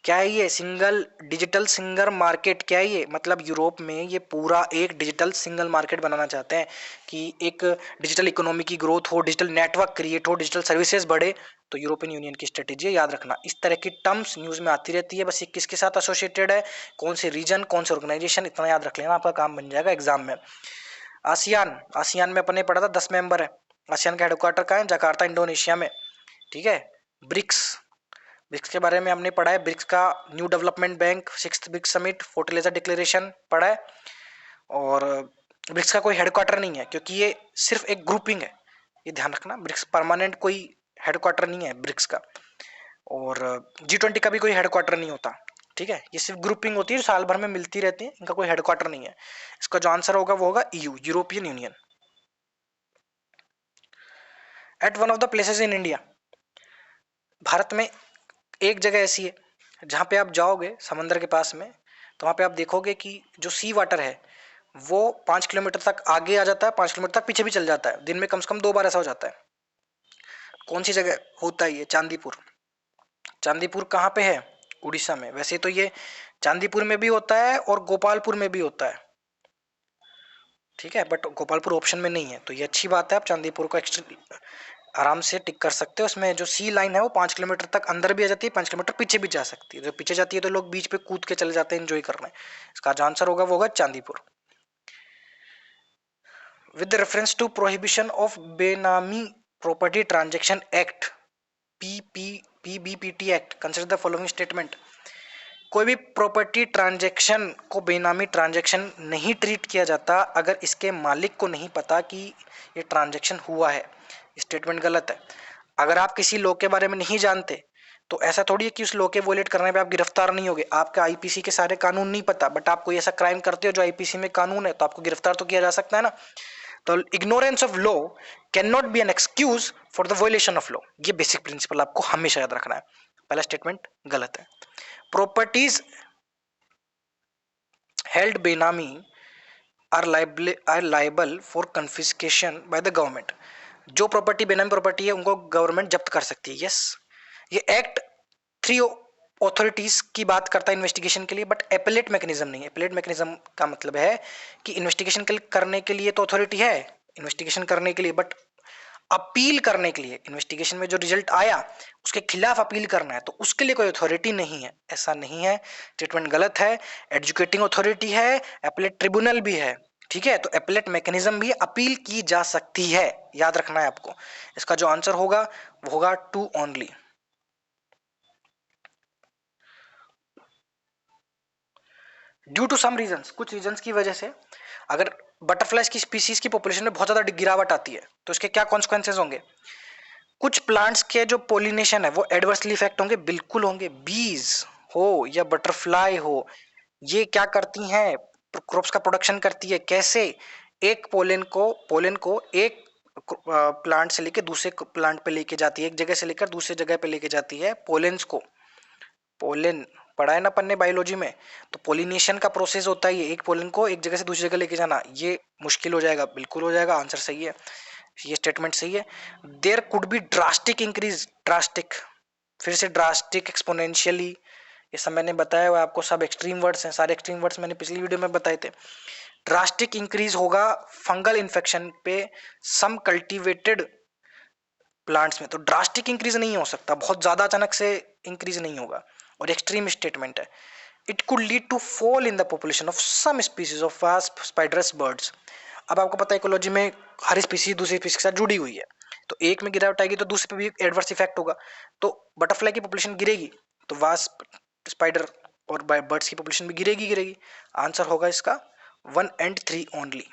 क्या है ये? Single digital single market. क्या है ये? मतलब यूरोप में ये पूरा एक डिजिटल सिंगल मार्केट बनाना चाहते हैं कि एक डिजिटल इकोनॉमी की ग्रोथ हो, डिजिटल नेटवर्क क्रिएट हो, डिजिटल सर्विसेज बढ़े। तो यूरोपियन यूनियन की स्ट्रेटेजी है, याद रखना। इस तरह की टर्म्स न्यूज में आती रहती है, बस ये किसके साथ एसोसिएटेड है, कौन से रीजन, कौन से ऑर्गेनाइजेशन, इतना याद रख लेना, आपका काम बन जाएगा एग्जाम में। आसियान, आसियान में अपने पढ़ा था 10 मेंबर है। आसियान का हेडक्वार्टर कहाँ है? जकार्ता, इंडोनेशिया में। ठीक है। ब्रिक्स, ब्रिक्स के बारे में हमने पढ़ा है। ब्रिक्स का New Development Bank, sixth BRICS summit, Fortaleza declaration पढ़ा है। और ब्रिक्स का कोई हेडक्वार्टर नहीं है, क्योंकि ये सिर्फ एक ग्रुपिंग है, ये ध्यान रखना। ब्रिक्स परमानेंट कोई हेडक्वार्टर नहीं है ब्रिक्स का। और G20 का भी कोई हेडक्वार्टर नहीं होता। ठीक है, ये सिर्फ ग्रुपिंग होती है जो साल भर में मिलती रहती है, इनका कोई हेडक्वार्टर नहीं है। इसका जो आंसर होगा वो होगा EU, European Union. At one of the places in India, Bharat में एक जगह ऐसी है जहाँ पे आप जाओगे समंदर के पास में, तो वहाँ पे आप देखोगे कि जो सी वाटर है वो 5 किलोमीटर तक आगे आ जाता है, 5 किलोमीटर तक पीछे भी चल जाता है। दिन में कम से कम 2 बार ऐसा हो जाता है। कौन सी जगह होता है ये? चांदीपुर। चांदीपुर कहाँ पे है? उड़ीसा में। वैसे तो ये चांदीपुर में भी होता है और गोपालपुर में भी होता है। ठीक है, बट गोपालपुर ऑप्शन में नहीं है, तो ये अच्छी बात है। आप चांदीपुर को आराम से टिक कर सकते हो। उसमें जो सी लाइन है वो 5 किलोमीटर तक अंदर भी आ जाती है, 5 किलोमीटर पीछे भी जा सकती है। जो पीछे जाती है तो लोग बीच पे कूद के चले जाते हैं एंजॉय करने। इसका जो आंसर होगा वो होगा Chandipur. With reference to prohibition of benami property transaction act, PBPT act, consider the following statement. कोई भी प्रॉपर्टी ट्रांजैक्शन को बेनामी ट्रांजैक्शन नहीं ट्रीट किया जाता अगर इसके मालिक को नहीं पता कि ये ट्रांजैक्शन हुआ है। स्टेटमेंट गलत है। अगर आप किसी लॉ के बारे में नहीं जानते तो ऐसा थोड़ी है कि उस लॉ के वोलेट करने पे आप गिरफ्तार नहीं होगे। आपका आईपीसी के सारे कानून नहीं पता, बट आप कोई ऐसा क्राइम करते हो जो आईपीसी में कानून है, तो आपको गिरफ्तार तो किया जा सकता है ना। तो ignorance of law can not be an excuse for the वोलेशन of law. ये बेसिक प्रिंसिपल आपको हमेशा याद रखना है। पहला स्टेटमेंट गलत है। Properties held benami are liable for confiscation by the government। जो प्रॉपर्टी बेनामी प्रॉपर्टी है उनको गवर्नमेंट जब्त कर सकती है। यस, ये एक्ट 3 ऑथोरिटीज की बात करता है इन्वेस्टिगेशन के लिए, बट एपेलेट मैकेनिज्म नहीं है। एपेलेट मैकेनिज्म का मतलब है कि इन्वेस्टिगेशन करने के लिए तो अथॉरिटी है इन्वेस्टिगेशन करने के लिए, बट अपील करने के लिए, इन्वेस्टिगेशन में जो रिजल्ट आया उसके खिलाफ अपील करना है, तो उसके लिए कोई अथॉरिटी नहीं है। ऐसा नहीं है, स्टेटमेंट गलत है। एजुकेटिंग अथॉरिटी है, एपेलेट ट्रिब्यूनल भी है। ठीक है, तो एपेलेट मैकेनिज्म भी अपील की जा सकती है, याद रखना है आपको। इसका जो आंसर होगा वो होगा 2 only. Due to some reasons, कुछ रीजंस की वजह से अगर बटरफ्लाइज की स्पीसीज की पॉपुलेशन में बहुत ज्यादा गिरावट आती है तो इसके क्या कॉन्सिक्वेंसेज होंगे? कुछ प्लांट्स के जो पोलिनेशन है वो एडवर्सली इफेक्ट होंगे, बिल्कुल होंगे। बीज हो या बटरफ्लाई हो, ये क्या करती हैं? क्रॉप्स का प्रोडक्शन करती है। कैसे? एक पोलन को एक प्लांट से लेकर दूसरे प्लांट पे लेके जाती है, एक जगह से लेकर दूसरी जगह पे लेके जाती है। पोलेंस को, पोलन पढ़ा है ना अपन ने बायोलॉजी में। तो पोलिनेशन का प्रोसेस होता है, ये एक पोलन को एक जगह से दूसरी जगह लेके जाना, ये मुश्किल हो जाएगा, बिल्कुल हो जाएगा, आंसर सही है, ये स्टेटमेंट सही है। There could be drastic increase, drastic, फिर से ड्रास्टिक, एक्सपोनेंशियली, ये सब मैंने बताया हुआ आपको, सब एक्सट्रीम वर्ड्स हैं, सारे एक्सट्रीम वर्ड्स मैंने पिछली वीडियो में बताए थे। ड्रास्टिक इंक्रीज होगा फंगल इन्फेक्शन पे सम कल्टीवेटेड प्लांट्स में, तो ड्रास्टिक इंक्रीज नहीं हो सकता, बहुत ज्यादा अचानक से इंक्रीज नहीं होगा, और एक्सट्रीम स्टेटमेंट है। It could lead to fall in the population of some species of wasp spiders birds. अब आपको पता है इकोलॉजी में हर स्पीसीज दूसरी स्पीसीज के साथ जुड़ी हुई है, तो एक में गिरावट आएगी तो दूसरे पे भी एडवर्स इफेक्ट होगा, तो बटरफ्लाई की पॉपुलेशन गिरेगी तो वास्प स्पाइडर और बर्ड्स की पॉपुलेशन भी गिरेगी गिरेगी। आंसर होगा इसका 1 and 3 only.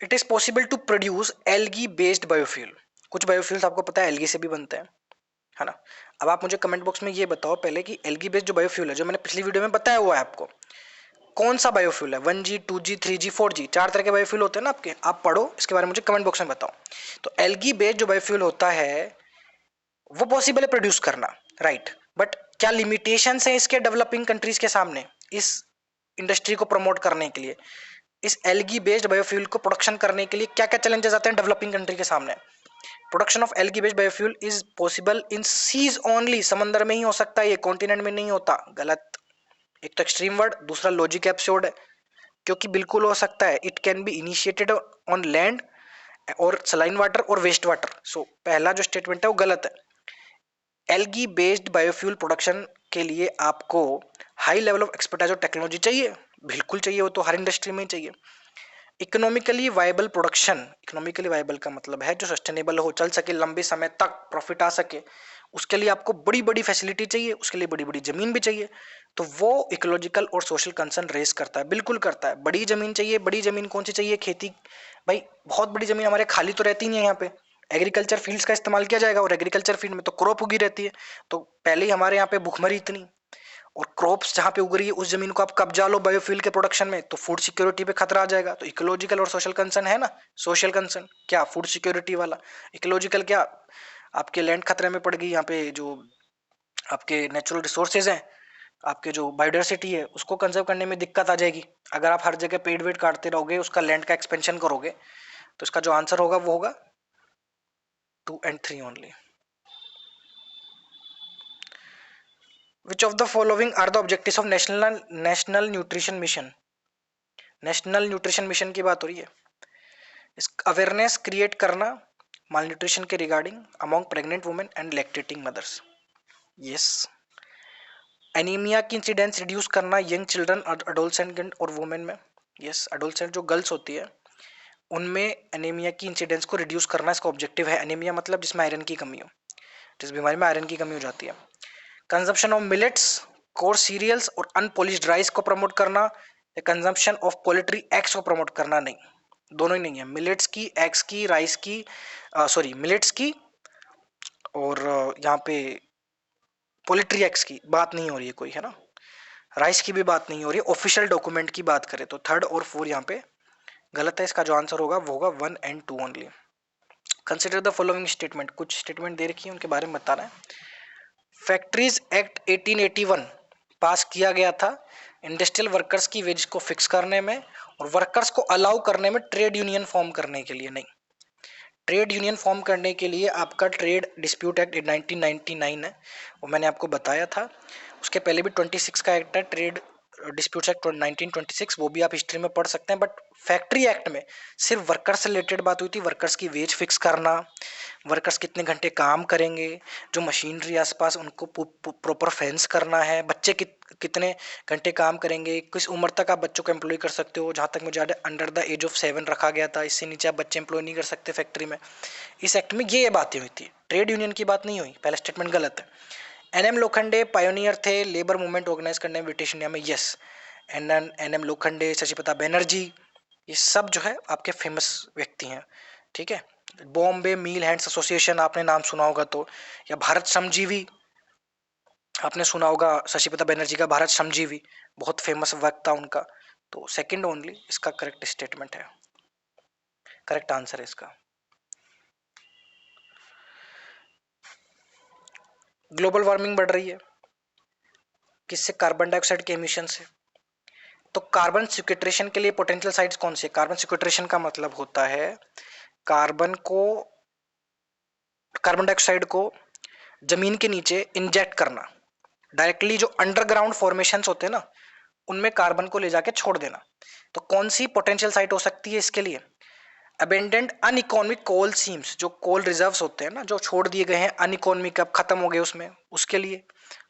It is possible to produce algae based biofuel. कुछ बायोफ्यूल्स आपको पता है एल्गी से भी बनते हैं, है ना। अब आप मुझे कमेंट बॉक्स में ये बताओ पहले कि एल्गी बेस्ड जो बायोफ्यूल है, जो मैंने पिछली वीडियो में बताया हुआ है आपको, कौन सा बायोफ्यूल है? 1G 2G 3G 4G, चार तरह के बायोफ्यूल होते हैं ना आपके, आप पढ़ो इसके बारे में मुझे कमेंट बॉक्स में बताओ। तो एल्गी बेस्ड जो बायोफ्यूल होता है वो पॉसिबल है प्रोड्यूस करना, राइट, बट क्या लिमिटेशन है इसके डेवलपिंग कंट्रीज के सामने इस इंडस्ट्री को प्रमोट करने के लिए? इस एल्गी बेस्ड बायोफ्यूल को प्रोडक्शन करने के लिए क्या क्या चैलेंजेस आते हैं डेवलपिंग कंट्री के सामने? Production of algae based biofuel is possible in seas only, समंदर में ही हो सकता है, ये कॉन्टिनेंट में नहीं होता, गलत। एक तो एक्सट्रीम वर्ड, दूसरा लॉजिक एब्सोर्ड है, क्योंकि बिल्कुल हो सकता है। It can be initiated on land और सलाइन वाटर और वेस्ट वाटर, सो पहला जो स्टेटमेंट है वो गलत है। एल्गी बेस्ड बायोफ्यूल प्रोडक्शन के लिए आपको हाई लेवल ऑफ एक्सपर्टाइज और टेक्नोलॉजी चाहिए, बिल्कुल चाहिए, वो तो हर इंडस्ट्री में ही चाहिए। Economically viable production, economically viable का मतलब है जो सस्टेनेबल हो, चल सके, लंबे समय तक प्रॉफिट आ सके, उसके लिए आपको बड़ी बड़ी फैसिलिटी चाहिए, उसके लिए बड़ी बड़ी जमीन भी चाहिए, तो वो इकोलॉजिकल और सोशल कंसर्न रेस करता है, बिल्कुल करता है। बड़ी जमीन चाहिए, बड़ी जमीन कौन सी चाहिए? खेती, भाई बहुत बड़ी जमीन हमारे खाली तो रहती नहीं है यहाँ पे, एग्रीकल्चर फील्ड्स का इस्तेमाल किया जाएगा, और एग्रीकल्चर फील्ड में तो क्रॉप उगी रहती है, तो पहले ही हमारे यहाँ पे भूखमरी इतनी, और क्रॉप्स जहां पे उग रही है उस जमीन को आप कब्जा लो बायोफ्यूल के प्रोडक्शन में, तो फूड सिक्योरिटी पे खतरा आ जाएगा। तो इकोलॉजिकल और सोशल कंसर्न है ना, सोशल कंसर्न क्या, फूड सिक्योरिटी वाला, इकोलॉजिकल क्या, आपके लैंड खतरे में पड़ गई, यहाँ पे जो आपके नेचुरल रिसोर्सेज हैं, आपके जो बायोडाइवर्सिटी है उसको कंजर्व करने में दिक्कत आ जाएगी अगर आप हर जगह पेड़ वेड़ काटते रहोगे, उसका लैंड का एक्सपेंशन करोगे। तो इसका जो आंसर होगा वो होगा 2 and 3 only. Which of the following are the objectives of national nutrition mission? National nutrition mission की बात हो रही है। इस अवेयरनेस क्रिएट करना माल न्यूट्रिशन के regarding among pregnant women and lactating mothers. Yes. Anaemia की इंसिडेंस रिड्यूस करना यंग चिल्ड्रन अडोलसेंट और वुमेन में। यस, अडोलसेंट जो गर्ल्स होती है उनमें एनीमिया की इंसिडेंस को रिड्यूस करना इसका ऑब्जेक्टिव है। एनीमिया मतलब जिसमें आयरन की कमी हो, जिस बीमारी में आयरन की कमी हो जाती है। Consumption of millets, coarse cereals और अनपॉलिश्ड राइस को प्रमोट करना, या कंजम्पशन ऑफ पोल्ट्री एग्स को प्रमोट करना? नहीं, दोनों ही नहीं है, मिलेट्स की, एग्स की, राइस की, सॉरी मिलेट्स की, और यहाँ पे पोल्ट्री एग्स की बात नहीं हो रही है कोई, है ना, राइस की भी बात नहीं हो रही है। ऑफिशियल डॉक्यूमेंट की बात करें तो थर्ड और फोर यहाँ पे गलत है, इसका जो आंसर होगा वो होगा 1 and 2 only. Consider the following statement, कुछ स्टेटमेंट दे रखी है उनके बारे में बताना है। फैक्ट्रीज एक्ट 1881 पास किया गया था इंडस्ट्रियल वर्कर्स की वेज को फिक्स करने में और वर्कर्स को अलाउ करने में ट्रेड यूनियन फॉर्म करने के लिए नहीं। ट्रेड यूनियन फॉर्म करने के लिए आपका ट्रेड डिस्प्यूट एक्ट 1999 है, वो मैंने आपको बताया था। उसके पहले भी 26 का एक्ट है, ट्रेड डिस्प्यूट एक्ट 1926, वो भी आप हिस्ट्री में पढ़ सकते हैं। बट फैक्ट्री एक्ट में सिर्फ वर्कर्स से रिलेटेड बात हुई थी, वर्कर्स की वेज फिक्स करना, वर्कर्स कितने घंटे काम करेंगे, जो मशीनरी आसपास उनको प्रॉपर फेंस करना है, बच्चे कितने घंटे काम करेंगे, किस उम्र तक आप बच्चों को एम्प्लॉय कर सकते हो। जहाँ तक मुझे याद है अंडर द एज ऑफ 7 रखा गया था, इससे नीचे आप बच्चे एम्प्लॉय नहीं कर सकते फैक्ट्री में। इस एक्ट में ये बातें हुई थी, ट्रेड यूनियन की बात नहीं हुई, पहला स्टेटमेंट गलत है। एनएम लोखंडे पायोनियर थे लेबर मूवमेंट ऑर्गेनाइज करने में ब्रिटिश इंडिया में, यस। एनएम लोखंडे, शशि प्रताप बनर्जी, ये सब जो है आपके फेमस व्यक्ति हैं, ठीक है। बॉम्बे मिल हैंड्स एसोसिएशन आपने नाम सुना होगा तो, या भारत श्रमजीवी आपने सुना होगा, शशि प्रताप बनर्जी का भारत श्रमजीवी बहुत फेमस वर्क था उनका। तो सेकंड ओनली इसका करेक्ट स्टेटमेंट है, करेक्ट आंसर है इसका। ग्लोबल वार्मिंग बढ़ रही है, किससे? कार्बन डाइऑक्साइड के एमिशन से। तो कार्बन सिक्वेस्ट्रेशन के लिए पोटेंशियल साइट्स कौन सी है? कार्बन सिक्वेस्ट्रेशन का मतलब होता है कार्बन को, कार्बन डाइऑक्साइड को जमीन के नीचे इंजेक्ट करना, डायरेक्टली जो अंडरग्राउंड फॉर्मेशंस होते हैं ना उनमें कार्बन को ले जाके छोड़ देना। तो कौन सी पोटेंशियल साइट हो सकती है इसके लिए? अबेंडेंट अनइकोनॉमिक कोल सीम्स, जो कोल रिजर्व्स होते हैं ना जो छोड़ दिए गए हैं, अनइकोनॉमिक अब खत्म हो गए उसमें, उसके लिए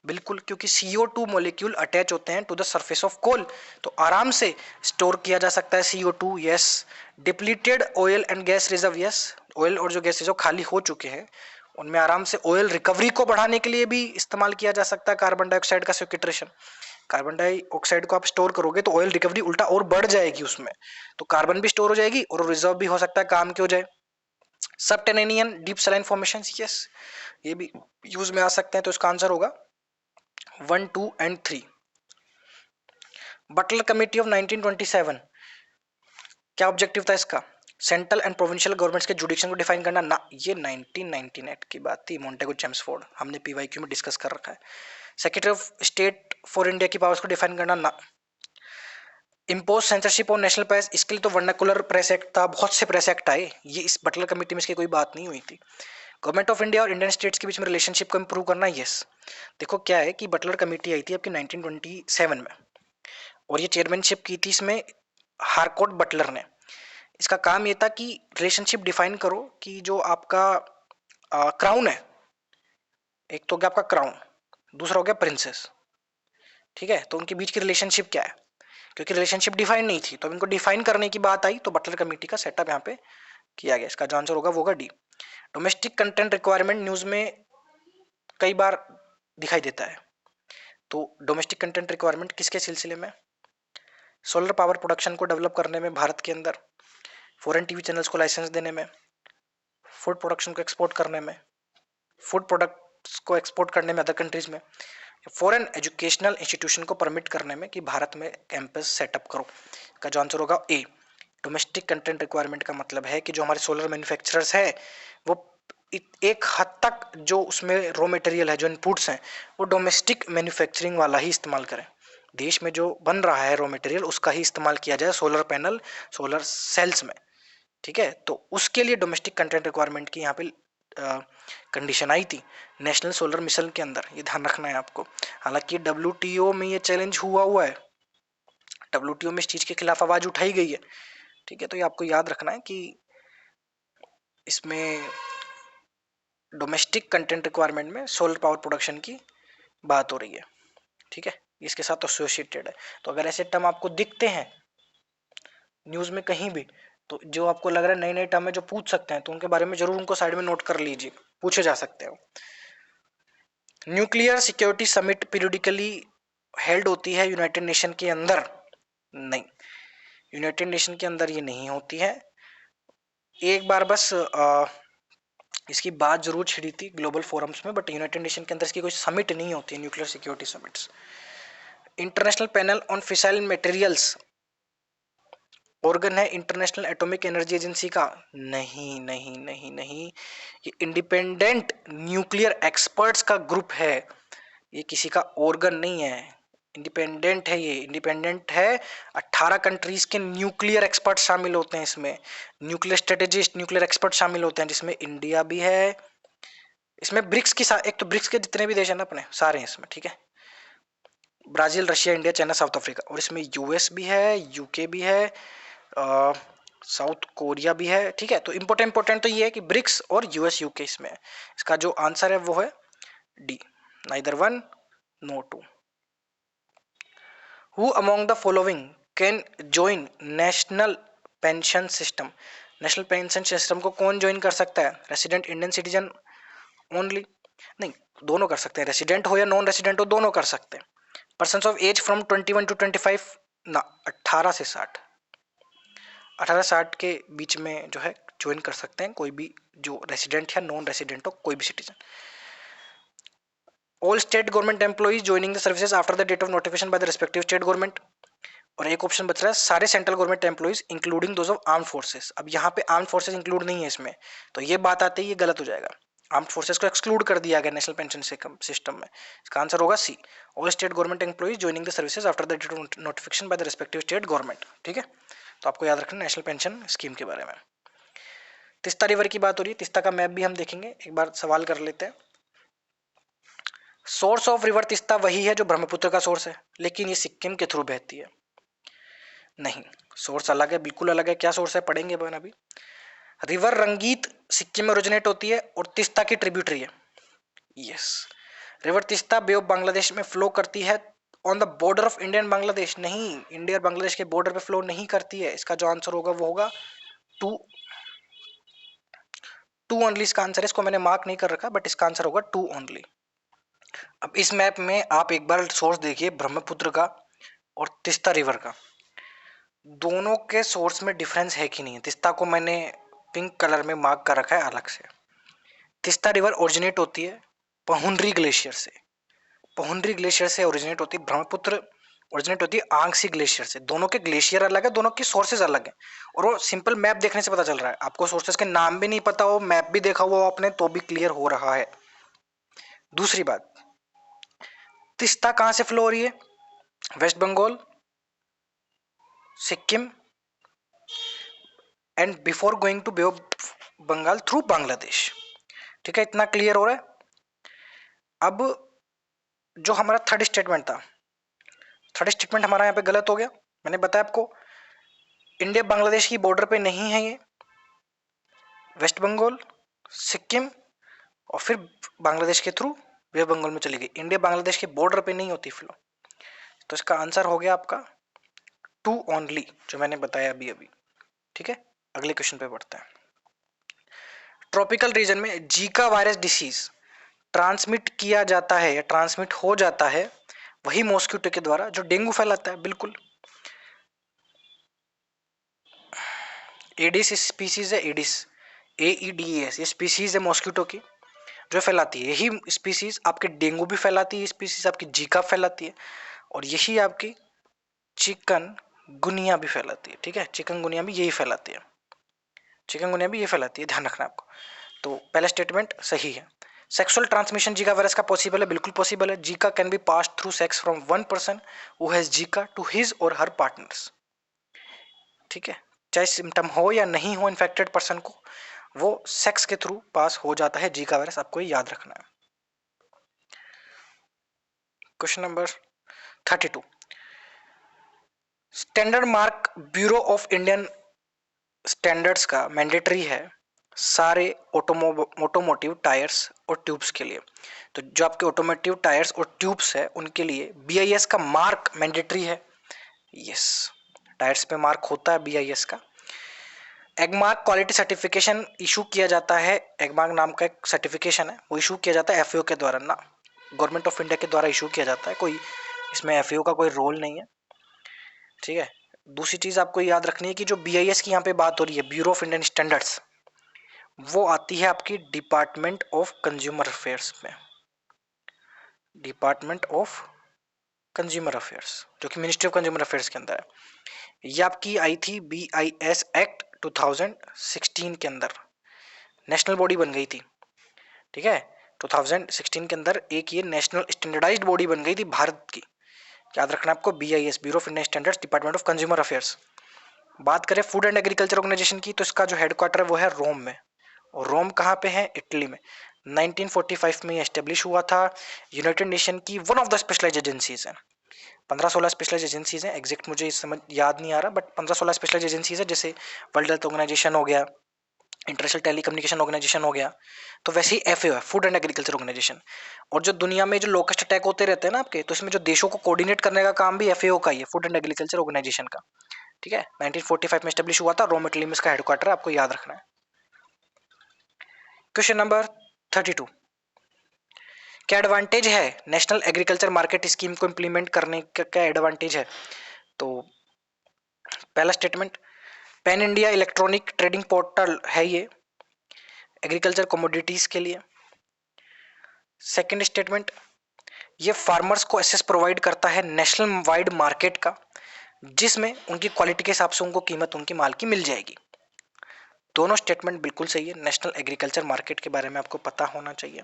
बिल्कुल, क्योंकि CO2 मॉलिक्यूल अटैच होते हैं to the surface of coal, तो आराम से स्टोर किया जा सकता है CO2। Yes. Depleted oil and gas reserve, yes, oil और जो गैस रिजर्व खाली हो चुके हैं उनमें आराम से ऑयल रिकवरी को बढ़ाने के लिए भी इस्तेमाल किया जा सकता है कार्बन डाइऑक्साइड का सिक्वेस्ट्रेशन। कार्बन डाइऑक्साइड को आप स्टोर करोगे तो ऑयल रिकवरी उल्टा और बढ़ जाएगी उसमें, तो कार्बन भी स्टोर हो जाएगी और रिजर्व भी हो सकता है काम के हो जाए। Subterranean deep saline formation, yes, ये भी यूज में आ सकते हैं। तो इसका आंसर होगा 1, 2 एंड 3। बटलर कमेटी ऑफ 1927, क्या ऑब्जेक्टिव था इसका? सेंट्रल एंड प्रोविंशियल गवर्नमेंट्स के जुडिक्शन को डिफाइन करना ना, ये 1998 की बात थी, मोंटेगो चेम्सफोर्ड, हमने PYQ में डिस्कस कर रखा है। Secretary of state for India की पावर्स को डिफाइन करना ना। Impose censorship on national press, इसके लिए तो वर्नाकुलर प्रेस एक्ट था, बहुत से प्रेस एक्ट आए, ये इस बटलर कमेटी में इसकी कोई बात नहीं हुई थी। गवर्नमेंट ऑफ इंडिया और इंडियन स्टेट्स के बीच में रिलेशनशिप को इंप्रूव करना, यस। देखो क्या है कि बटलर कमेटी आई थी आपकी 1927 में और ये चेयरमैनशिप की थी इसमें हारकोट बटलर ने। इसका काम ये था कि रिलेशनशिप डिफाइन करो कि जो आपका क्राउन है, एक तो हो गया आपका क्राउन, दूसरा हो गया प्रिंसेस, ठीक है, तो उनके बीच की रिलेशनशिप क्या है, क्योंकि रिलेशनशिप डिफाइन नहीं थी तो अब इनको डिफाइन करने की बात आई तो बटलर कमेटी का सेटअप यहाँ पे किया गया। इसका जो आंसर होगा वो होगा D. Domestic content requirement news में कई बार दिखाई देता है, तो डोमेस्टिक कंटेंट रिक्वायरमेंट किसके सिलसिले में? सोलर पावर प्रोडक्शन को डेवलप करने में भारत के अंदर, फॉरेन टीवी चैनल्स को लाइसेंस देने में, फूड प्रोडक्शन को एक्सपोर्ट करने में, फूड प्रोडक्ट्स को एक्सपोर्ट करने में अदर कंट्रीज में, फॉरेन एजुकेशनल इंस्टीट्यूशन को परमिट करने में कि भारत में कैंपस सेटअप करो। का जो आंसर होगा ए। डोमेस्टिक कंटेंट रिक्वायरमेंट का मतलब है कि जो हमारे सोलर मैन्युफैक्चरर्स है वो एक हद तक जो उसमें रॉ मटेरियल है, जो इनपुट्स हैं, वो डोमेस्टिक मैन्युफैक्चरिंग वाला ही इस्तेमाल करें। देश में जो बन रहा है रॉ मटेरियल उसका ही इस्तेमाल किया जाए सोलर पैनल, सोलर सेल्स में, ठीक है। तो उसके लिए डोमेस्टिक कंटेंट रिक्वायरमेंट की यहाँ पे कंडीशन आई थी नेशनल सोलर मिशन के अंदर, ये ध्यान रखना है आपको। हालांकि WTO में ये चैलेंज हुआ है, WTO में इस चीज के खिलाफ आवाज उठाई गई है, ठीक है। तो ये आपको याद रखना है कि इसमें डोमेस्टिक कंटेंट रिक्वायरमेंट में सोलर पावर प्रोडक्शन की बात हो रही है, ठीक है, इसके साथ एसोसिएटेड है। तो अगर ऐसे टर्म आपको दिखते हैं न्यूज में कहीं भी, तो जो आपको लग रहा है नई नई टर्म है जो पूछ सकते हैं, तो उनके बारे में जरूर उनको साइड में नोट कर लीजिए, पूछे जा सकते हैं। Nuclear security summit periodically held होती है यूनाइटेड नेशन के अंदर? नहीं, यूनाइटेड नेशन के अंदर ये नहीं होती है। एक बार बस इसकी बात जरूर छिड़ी थी ग्लोबल फोरम्स में, बट यूनाइटेड नेशन के अंदर इसकी कोई समिट नहीं होती है, nuclear security summits. International panel on fissile materials organ है इंटरनेशनल एटॉमिक एनर्जी एजेंसी का? नहीं नहीं नहीं नहीं, ये इंडिपेंडेंट न्यूक्लियर एक्सपर्ट्स का ग्रुप है, ये किसी का ऑर्गन नहीं है, इंडिपेंडेंट है। ये इंडिपेंडेंट है, 18 कंट्रीज के न्यूक्लियर एक्सपर्ट शामिल होते हैं इसमें, न्यूक्लियर स्ट्रेटेजिस्ट, न्यूक्लियर एक्सपर्ट शामिल होते हैं, जिसमें इंडिया भी है। इसमें ब्रिक्स की एक तो ब्रिक्स के जितने भी देश हैं ना अपने सारे हैं इसमें, ठीक है, Brazil, Russia, India, China, south Africa, और इसमें US भी है, UK भी है, साउथ कोरिया भी है, ठीक है। तो इंपोर्टेंट तो ये है कि ब्रिक्स और US UK इसमें है। इसका जो आंसर है वो है D, neither 1 no 2। Who among the following can join national pension system? National pension system को कौन ज्वाइन कर सकता है? Resident Indian citizen only? नहीं, दोनों कर सकते हैं, रेसिडेंट हो या नॉन रेसिडेंट हो दोनों कर सकते हैं। Persons of age from 21 to 25 ना, 18 से 60, 18-60 के बीच में जो है ज्वाइन कर सकते हैं कोई भी जो रेसिडेंट या नॉन रेसिडेंट हो, कोई भी citizen. All state government employees joining the services after the date of notification by the respective state government. और एक ऑप्शन बच रहा है सारे central government employees including those of arm forces. अब यहाँ पे आर्म फोर्सेस इंक्लूड नहीं है इसमें, तो ये बात आती है ये गलत हो जाएगा। आर्म्ड फोर्सेस को एक्सक्लूड कर दिया गया नेशनल पेंशन सिस्टम में। इसका आंसर होगा C, all state government employees joining the services after the notification by the respective state government. ठीक है, तो आपको याद रखना नेशनल पेंशन स्कीम के बारे में। तीस्ता रिवर की बात हो रही है, तीस्ता का मैप भी हम देखेंगे, एक बार सवाल कर लेते हैं। सोर्स ऑफ रिवर तीस्ता वही है जो ब्रह्मपुत्र का सोर्स है, लेकिन ये सिक्किम के थ्रू बहती है। नहीं, सोर्स अलग है, बिल्कुल अलग है। क्या सोर्स है पढ़ेंगे अपन अभी। रिवर रंगीत सिक्किम में ओरिजिनेट होती है और तीस्ता की ट्रिब्यूटरी है। Yes, river Teesta bay of Bangladesh में फ्लो करती है on the border of India and Bangladesh. नहीं, इंडिया और बांग्लादेश के बॉर्डर पे फ्लो नहीं करती है। इसका जो आंसर होगा वो होगा टू ओनली। इसका आंसर है, इसको मैंने मार्क नहीं कर रखा, बट इसका आंसर होगा टू ओनली। अब इस मैप में आप एक बार सोर्स देखिए ब्रह्मपुत्र का और तीस्ता रिवर का, दोनों के सोर्स में डिफरेंस है कि नहीं है। तीस्ता को मैंने पिंक कलर में मार्क कर रखा है अलग से। तीस्ता रिवर ओरिजिनेट होती है पहुंडरी ग्लेशियर से, पहुंडरी ग्लेशियर से ओरिजिनेट होती है। ब्रह्मपुत्र ओरिजिनेट होती है आंगसी ग्लेशियर से। दोनों के ग्लेशियर अलग है, दोनों की सोर्सेज अलग है, और वो सिंपल मैप देखने से पता चल रहा है। आपको सोर्सेज के नाम भी नहीं पता हो, मैप भी देखा हुआ हो आपने, तो भी क्लियर हो रहा है। दूसरी बात, तीस्ता कहां से फ्लो हो रही है? West Bengal, Sikkim and before going to Bay of Bengal through Bangladesh. ठीक है, इतना क्लियर हो रहा है। अब जो हमारा थर्ड स्टेटमेंट था, थर्ड स्टेटमेंट हमारा यहाँ पे गलत हो गया। मैंने बताया आपको, इंडिया बांग्लादेश की बॉर्डर पे नहीं है ये, वेस्ट बंगाल, सिक्किम और फिर बांग्लादेश के थ्रू वे बंगाल में चली गई। इंडिया बांग्लादेश के बॉर्डर पे नहीं होती फ्लो। तो इसका आंसर हो गया आपका टू ओनली, जो मैंने बताया अभी अभी। ठीक है, अगले क्वेश्चन पे बढ़ते हैं। ट्रॉपिकल रीजन में जीका वायरस डिसीज ट्रांसमिट किया जाता है या ट्रांसमिट हो जाता है वही मॉस्किटो के द्वारा जो डेंगू फैलाता है। बिल्कुल, एडिस स्पीसीज है, एडिस AEDES, ये स्पीसीज है मॉस्किटो की जो फैलाती है। यही स्पीसीज आपके डेंगू भी फैलाती है, स्पीसीज आपकी जीका फैलाती है, और यही आपकी चिकन गुनिया भी फैलाती है। ठीक है, चिकन गुनिया भी यही फैलाती है, चिकनगुनिया भी ये फैलाती है, ध्यान रखना आपको। तो पहला स्टेटमेंट सही है। सेक्सुअल ट्रांसमिशन जीका वायरस का पॉसिबल है, बिल्कुल पॉसिबल है। Zika can be pass through sex from one person who has Zika to his or her partners. ठीक है, चाहे सिम्टम हो या नहीं हो इन्फेक्टेड पर्सन को, वो सेक्स के थ्रू पास हो जाता है जीका वायरस, आपको याद रखना है। Question number 32, standard mark bureau of Indian standards का मैंडेटरी है सारे ऑटोमोटिव टायर्स और ट्यूब्स के लिए। तो जो आपके ऑटोमोटिव टायर्स और ट्यूब्स है उनके लिए BIS का मार्क मैंडेटरी है। यस, टायर्स पे मार्क होता है BIS का। एगमार्क क्वालिटी सर्टिफिकेशन इशू किया जाता है, एगमार्क नाम का एक सर्टिफिकेशन है, वो इशू किया जाता है FAO के द्वारा ना, गवर्नमेंट ऑफ इंडिया के द्वारा इशू किया जाता है। कोई इसमें FAO का कोई रोल नहीं है। ठीक है, दूसरी चीज आपको याद रखनी है कि जो BIS की यहाँ पे बात हो रही है, ब्यूरो ऑफ इंडियन स्टैंडर्ड्स, वो आती है आपकी डिपार्टमेंट ऑफ कंज्यूमर अफेयर्स में, डिपार्टमेंट ऑफ कंज्यूमर अफेयर्स, जो कि मिनिस्ट्री ऑफ कंज्यूमर अफेयर्स के अंदर है। ये आपकी आई थी BIS एक्ट 2016 के अंदर, नेशनल बॉडी बन गई थी। ठीक है, 2016 के अंदर एक ये नेशनल स्टैंडर्डाइज्ड बॉडी बन गई थी भारत की। याद रखना आपको, BIS, bureau of Indian standards, department of consumer affairs. बात करें फूड एंड एग्रीकल्चर ऑर्गेनाइजेशन की, तो इसका जो हेडक्वार्टर है वो है रोम में। और रोम कहाँ पे है? इटली में। 1945 में ये एस्टेब्लिश हुआ था। यूनाइटेड नेशन की one of the specialized agencies है। 15-16 स्पेशलाइज्ड एजेंसीज हैं, एग्जैक्ट मुझे इस समझ याद नहीं आ रहा, बट 15-16 स्पेशलाइज्ड एजेंसीज है, जैसे वर्ल्ड हेल्थ ऑर्गेनाइजेशन हो गया, इंटरनेशनल टेलीकम्युनिकेशन ऑर्गेनाइजेशन हो गया, तो वैसे ही FAO है, फूड एंड एग्रीकल्चर ऑर्गेनाइजेशन। और जो दुनिया में जो लोकस्ट अटैक होते रहते हैं ना आपके, तो इसमें जो देशों को कोऑर्डिनेट करने का काम भी FAO का ही है, फूड एंड एग्रीकल्चर ऑर्गेनाइजेशन का। ठीक है, 1945 में एस्टेब्लिश हुआ था, रोम इटली में इसका हेडक्वार्टर है, आपको याद रखना है। क्वेश्चन नंबर 32, क्या एडवांटेज है नेशनल एग्रीकल्चर मार्केट स्कीम को इंप्लीमेंट करने का? क्या एडवांटेज है? तो पहला statement, pan India electronic trading portal है ये एग्रीकल्चर कमोडिटीज के लिए। सेकंड स्टेटमेंट, ये फार्मर्स को एक्सेस प्रोवाइड करता है नेशनल वाइड मार्केट का, जिसमें उनकी क्वालिटी के हिसाब से उनको कीमत उनकी माल की मिल जाएगी। दोनों स्टेटमेंट बिल्कुल सही है। नेशनल एग्रीकल्चर मार्केट के बारे में आपको पता होना चाहिए।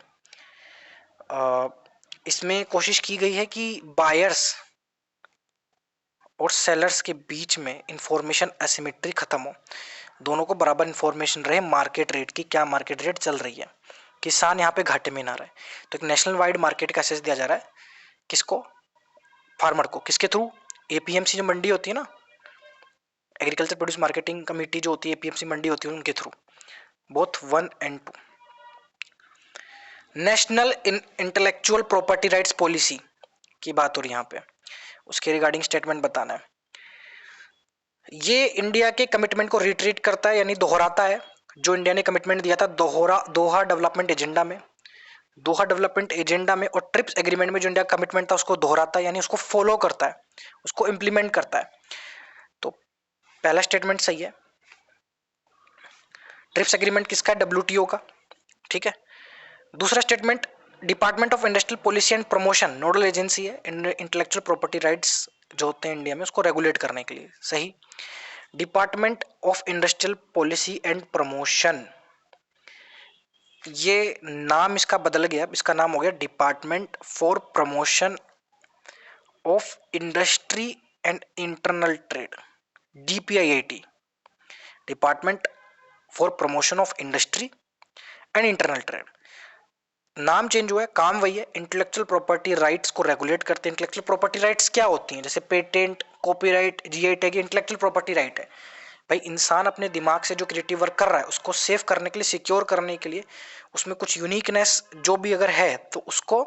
इसमें कोशिश की गई है कि बायर्स और सेलर्स के बीच में इंफॉर्मेशन एसिमेट्री खत्म हो, दोनों को बराबर इंफॉर्मेशन रहे मार्केट रेट की, क्या मार्केट रेट चल रही है, किसान यहाँ पे घाटे में ना रहे। तो एक नेशनल वाइड मार्केट का एक्सेस दिया जा रहा है किसको, फार्मर को। किसके थ्रू, एपीएमसी जो मंडी होती है ना, एग्रीकल्चर प्रोड्यूस मार्केटिंग कमेटी जो होती है, एपीएमसी मंडी होती है, उनके through, both 1 and 2। National intellectual property rights policy की बात हो रही है यहाँ पे, उसके रिगार्डिंग स्टेटमेंट बताना है। ये इंडिया के कमिटमेंट को रिट्रीट करता है, यानी दोहराता है जो इंडिया ने कमिटमेंट दिया था दोहा डेवलपमेंट एजेंडा में, दोहा डेवलपमेंट एजेंडा में और ट्रिप्स एग्रीमेंट में जो इंडिया का कमिटमेंट था उसको दोहराता है, यानी उसको फॉलो करता है, उसको इंप्लीमेंट करता है। तो पहला स्टेटमेंट सही है। ट्रिप्स एग्रीमेंट किसका है, डब्ल्यूटीओ का, ठीक है। दूसरा statement, department of industrial policy and promotion nodal agency है इंटेलेक्चुअल प्रॉपर्टी राइट्स जो होते हैं इंडिया में उसको रेगुलेट करने के लिए, सही। Department of industrial policy and promotion, ये नाम इसका बदल गया, इसका नाम हो गया department for promotion of industry and internal trade, DPIIT, department for promotion of industry and internal trade. नाम चेंज हुआ है, काम वही है, इंटेलेक्चुअल प्रॉपर्टी राइट्स को रेगुलेट करते हैं। इंटेलेक्चुअल प्रॉपर्टी राइट्स क्या होती हैं, जैसे patent, copyright, GI tag, intellectual property right है। भाई इंसान अपने दिमाग से जो क्रिएटिव वर्क कर रहा है उसको सेव करने के लिए, सिक्योर करने के लिए, उसमें कुछ यूनिकनेस जो भी अगर है तो उसको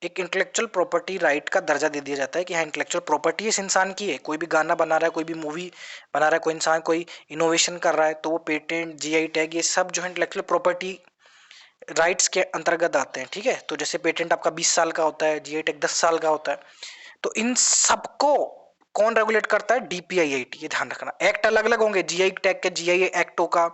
एक इंटेलेक्चुअल प्रॉपर्टी राइट का दर्जा दे दिया जाता है कि हाँ इंटेलेक्चुअल प्रॉपर्टी इस इंसान की है। कोई भी गाना बना रहा है, कोई भी मूवी बना रहा है, कोई इंसान कोई इनोवेशन कर रहा है, तो वो पेटेंट, जीआई टैग, ये सब जो है इंटेलेक्चुअल प्रॉपर्टी राइट्स के अंतर्गत आते हैं, ठीक है। तो जैसे पेटेंट आपका 20 साल का होता है, जीआई टैग 10 साल का होता है, तो इन सबको कौन रेगुलेट करता है, डीपीआईआईटी, ये ध्यान रखना। एक्ट अलग अलग होंगे, जीआई टैग के जीआई एक्ट होगा,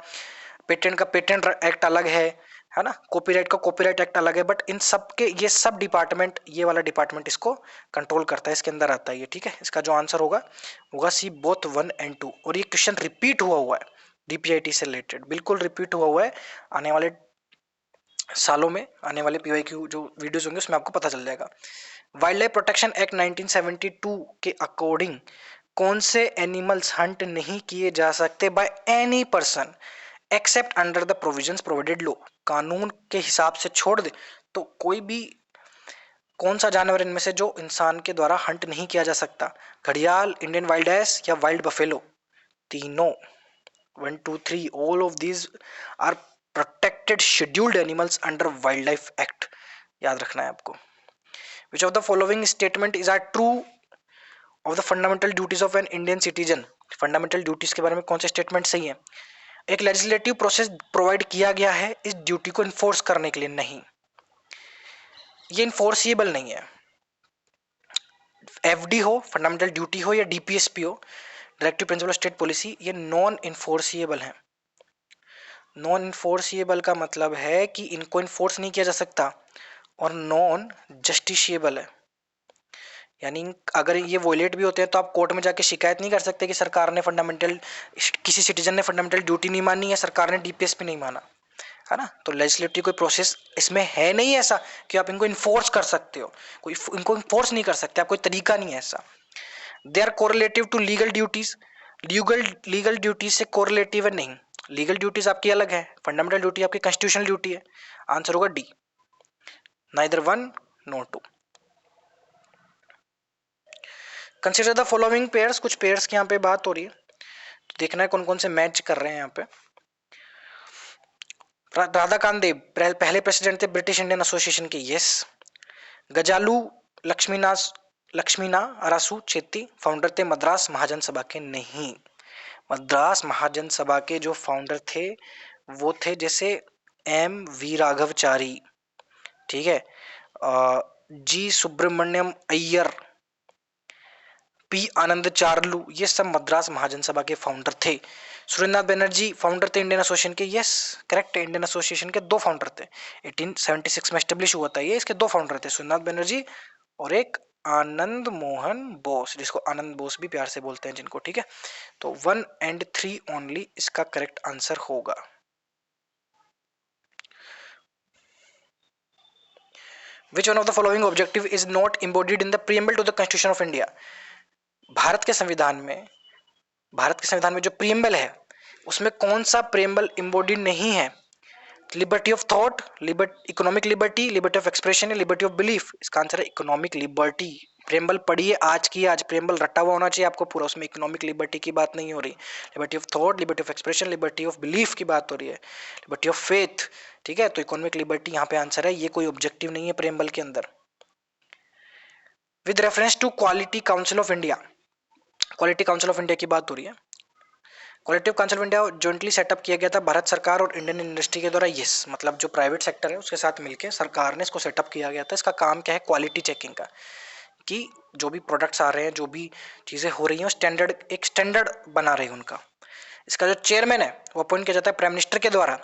पेटेंट का पेटेंट एक्ट अलग है ना, कॉपीराइट का कॉपीराइट एक्ट अलग है, बट इन सब के ये सब डिपार्टमेंट, ये वाला डिपार्टमेंट इसको कंट्रोल करता है, इसके अंदर आता है ये, ठीक है। इसका जो आंसर होगा होगा सी, बोथ 1 and 2। और ये क्वेश्चन रिपीट हुआ है डीपीआईटी से रिलेटेड, बिल्कुल रिपीट हुआ है। आने वाले सालों में, आने वाले पीवाईक्यू जो वीडियोस होंगे उसमें आपको पता चल जाएगा। वाइल्ड लाइफ प्रोटेक्शन एक्ट 1972 के अकॉर्डिंग कौन से एनिमल्स हंट नहीं किए जा सकते by any person accept under the provisions provided law, कानून के हिसाब से छोड़ दे तो कोई भी, कौन सा जानवर इनमें से जो इंसान के द्वारा हंट नहीं किया जा सकता, घड़ियाल, इंडियन वाइल्ड एस या वाइल्ड बफेलो, तीनों 1 2 3 all of these are protected scheduled animals under wild life act, याद रखना है आपको। Which of the following statement is are true of the fundamental duties of an Indian citizen, fundamental duties के बारे में कौन से स्टेटमेंट सही है। एक लेजिस्लेटिव प्रोसेस प्रोवाइड किया गया है इस ड्यूटी को इन्फोर्स करने के लिए, नहीं, ये इन्फोर्सिएबल नहीं है। एफडी हो, फंडामेंटल ड्यूटी हो, या डीपीएसपी हो, डायरेक्टिव प्रिंसिपल स्टेट पॉलिसी, ये नॉन इन्फोर्सिएबल है। नॉन इन्फोर्सिएबल का मतलब है कि इनको इन्फोर्स नहीं किया जा सकता, और नॉन जस्टिशिएबल है, यानी अगर ये वोलेट भी होते हैं तो आप कोर्ट में जाके शिकायत नहीं कर सकते कि सरकार ने फंडामेंटल, किसी सिटीजन ने फंडामेंटल ड्यूटी नहीं मानी है, सरकार ने डीपीएसपी नहीं माना, है ना। तो लेजिस्लेटिव कोई प्रोसेस इसमें है नहीं ऐसा कि आप इनको इन्फोर्स कर सकते हो, कोई इनको इन्फोर्स नहीं कर सकते आप, कोई तरीका नहीं है ऐसा। They are correlative to legal duties, legal duties से कोरिलेटिव है नहीं, लीगल ड्यूटीज आपकी अलग है, फंडामेंटल ड्यूटी आपकी कॉन्स्टिट्यूशनल ड्यूटी है। आंसर होगा D, neither 1 no 2। Consider the following pairs, कुछ पेयर्स की यहाँ पे बात हो रही है, तो देखना है कौन कौन से मैच कर रहे हैं यहाँ पे। राधाकांत देव पहले प्रेसिडेंट थे ब्रिटिश इंडियन एसोसिएशन के, यस। गजालू लक्ष्मीना अरासू चेत्ती फाउंडर थे मद्रास महाजन सभा के, नहीं। मद्रास महाजन सभा के जो फाउंडर थे वो थे जैसे एम वी राघवचारी, ठीक है, जी सुब्रमण्यम अय्यर, पी आनंद चार्लू, ये सब मद्रास महाजन सभा के फाउंडर थे। सुरेंद्रनाथ बनर्जी फाउंडर थे इंडियन एसोसिएशन के, यस करेक्ट है, इंडियन एसोसिएशन के 2 फाउंडर थे, 1876 में एस्टेब्लिश हुआ था ये, इसके 2 फाउंडर थे, सुरेंद्रनाथ बनर्जी और एक आनंद मोहन बोस, जिसको आनंद बोस भी प्यार से बोलते हैं जिनको, ठीक है। तो 1 and 3 ओनली इसका करेक्ट आंसर होगा। Which one of the following objective is not embodied in the preamble to the Constitution of India? Bharat के संविधान में जो प्रीएम्बल है उसमें कौन सा प्रीएम्बल इम्बोडिड नहीं है? Liberty of thought, economic liberty, liberty of expression, liberty of belief. इसका आंसर है इकोनॉमिक लिबर्टी। प्रीएम्बल पढ़िए आज की आज, प्रीएम्बल रटा हुआ होना चाहिए आपको पूरा, उसमें इकोनॉमिक लिबर्टी की बात नहीं हो रही। Liberty of thought, liberty of expression, liberty of belief की बात हो रही है, लिबर्टी ऑफ फेथ, ठीक है। तो इकोनॉमिक लिबर्टी यहाँ पे आंसर है, ये कोई ऑब्जेक्टिव नहीं है प्रीएम्बल के अंदर। With reference to Quality Council of India, Quality Council of India की बात हो रही है। Quality of Council of India jointly set up किया गया था भारत सरकार और इंडियन इंडस्ट्री के द्वारा। यस, मतलब जो प्राइवेट सेक्टर है उसके साथ मिलकर सरकार ने इसको सेटअप किया गया था। इसका काम क्या है? क्वालिटी चेकिंग का, कि जो भी प्रोडक्ट्स आ रहे हैं, जो भी चीज़ें हो रही हैं, स्टैंडर्ड, एक स्टैंडर्ड बना रहे हैं उनका। इसका जो चेयरमैन है वो अपॉइंट किया जाता है प्राइम मिनिस्टर के द्वारा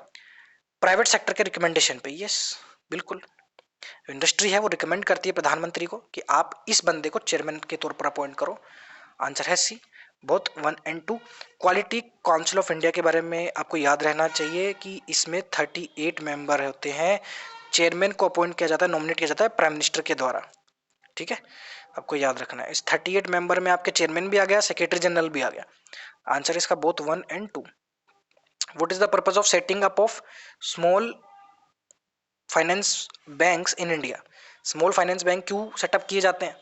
प्राइवेट सेक्टर के रिकमेंडेशन पे। यस, बिल्कुल, इंडस्ट्री है वो रिकमेंड करती है प्रधानमंत्री को कि आप इस बंदे को चेयरमैन के तौर पर अपॉइंट करो। आंसर है C, both 1 and 2। Quality Council of India के बारे में आपको याद रहना चाहिए कि इसमें 38 मेंबर होते हैं। चेयरमैन को अपॉइंट किया जाता है, नॉमिनेट किया जाता है प्राइम मिनिस्टर के द्वारा, ठीक है, आपको याद रखना है। इस 38 मेंबर में आपके चेयरमैन भी आ गया, सेक्रेटरी जनरल भी आ गया। आंसर इसका both 1 and 2। What is the purpose of setting up of small finance banks in India? Small finance bank क्यों सेटअप किए जाते हैं?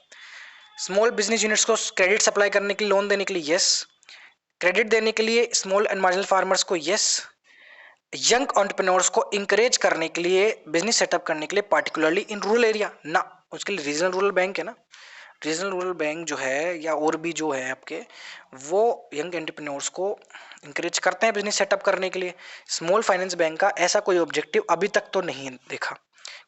स्मॉल बिजनेस यूनिट्स को क्रेडिट सप्लाई करने के लिए, लोन देने के लिए, यस। क्रेडिट देने के लिए स्मॉल एंड मार्जिनल फार्मर्स को, यस। यंग एंटरप्रेन्योर्स को इंकरेज करने के लिए, बिजनेस सेटअप करने के लिए, पार्टिकुलरली इन रूरल एरिया ना, उसके लिए रीजनल रूरल बैंक है ना। रीजनल रूरल बैंक जो है या और भी जो है आपके, वो यंग एंटरप्रेन्योर्स को इंकरेज करते हैं बिजनेस सेटअप करने के लिए। स्मॉल फाइनेंस बैंक का ऐसा कोई ऑब्जेक्टिव अभी तक तो नहीं देखा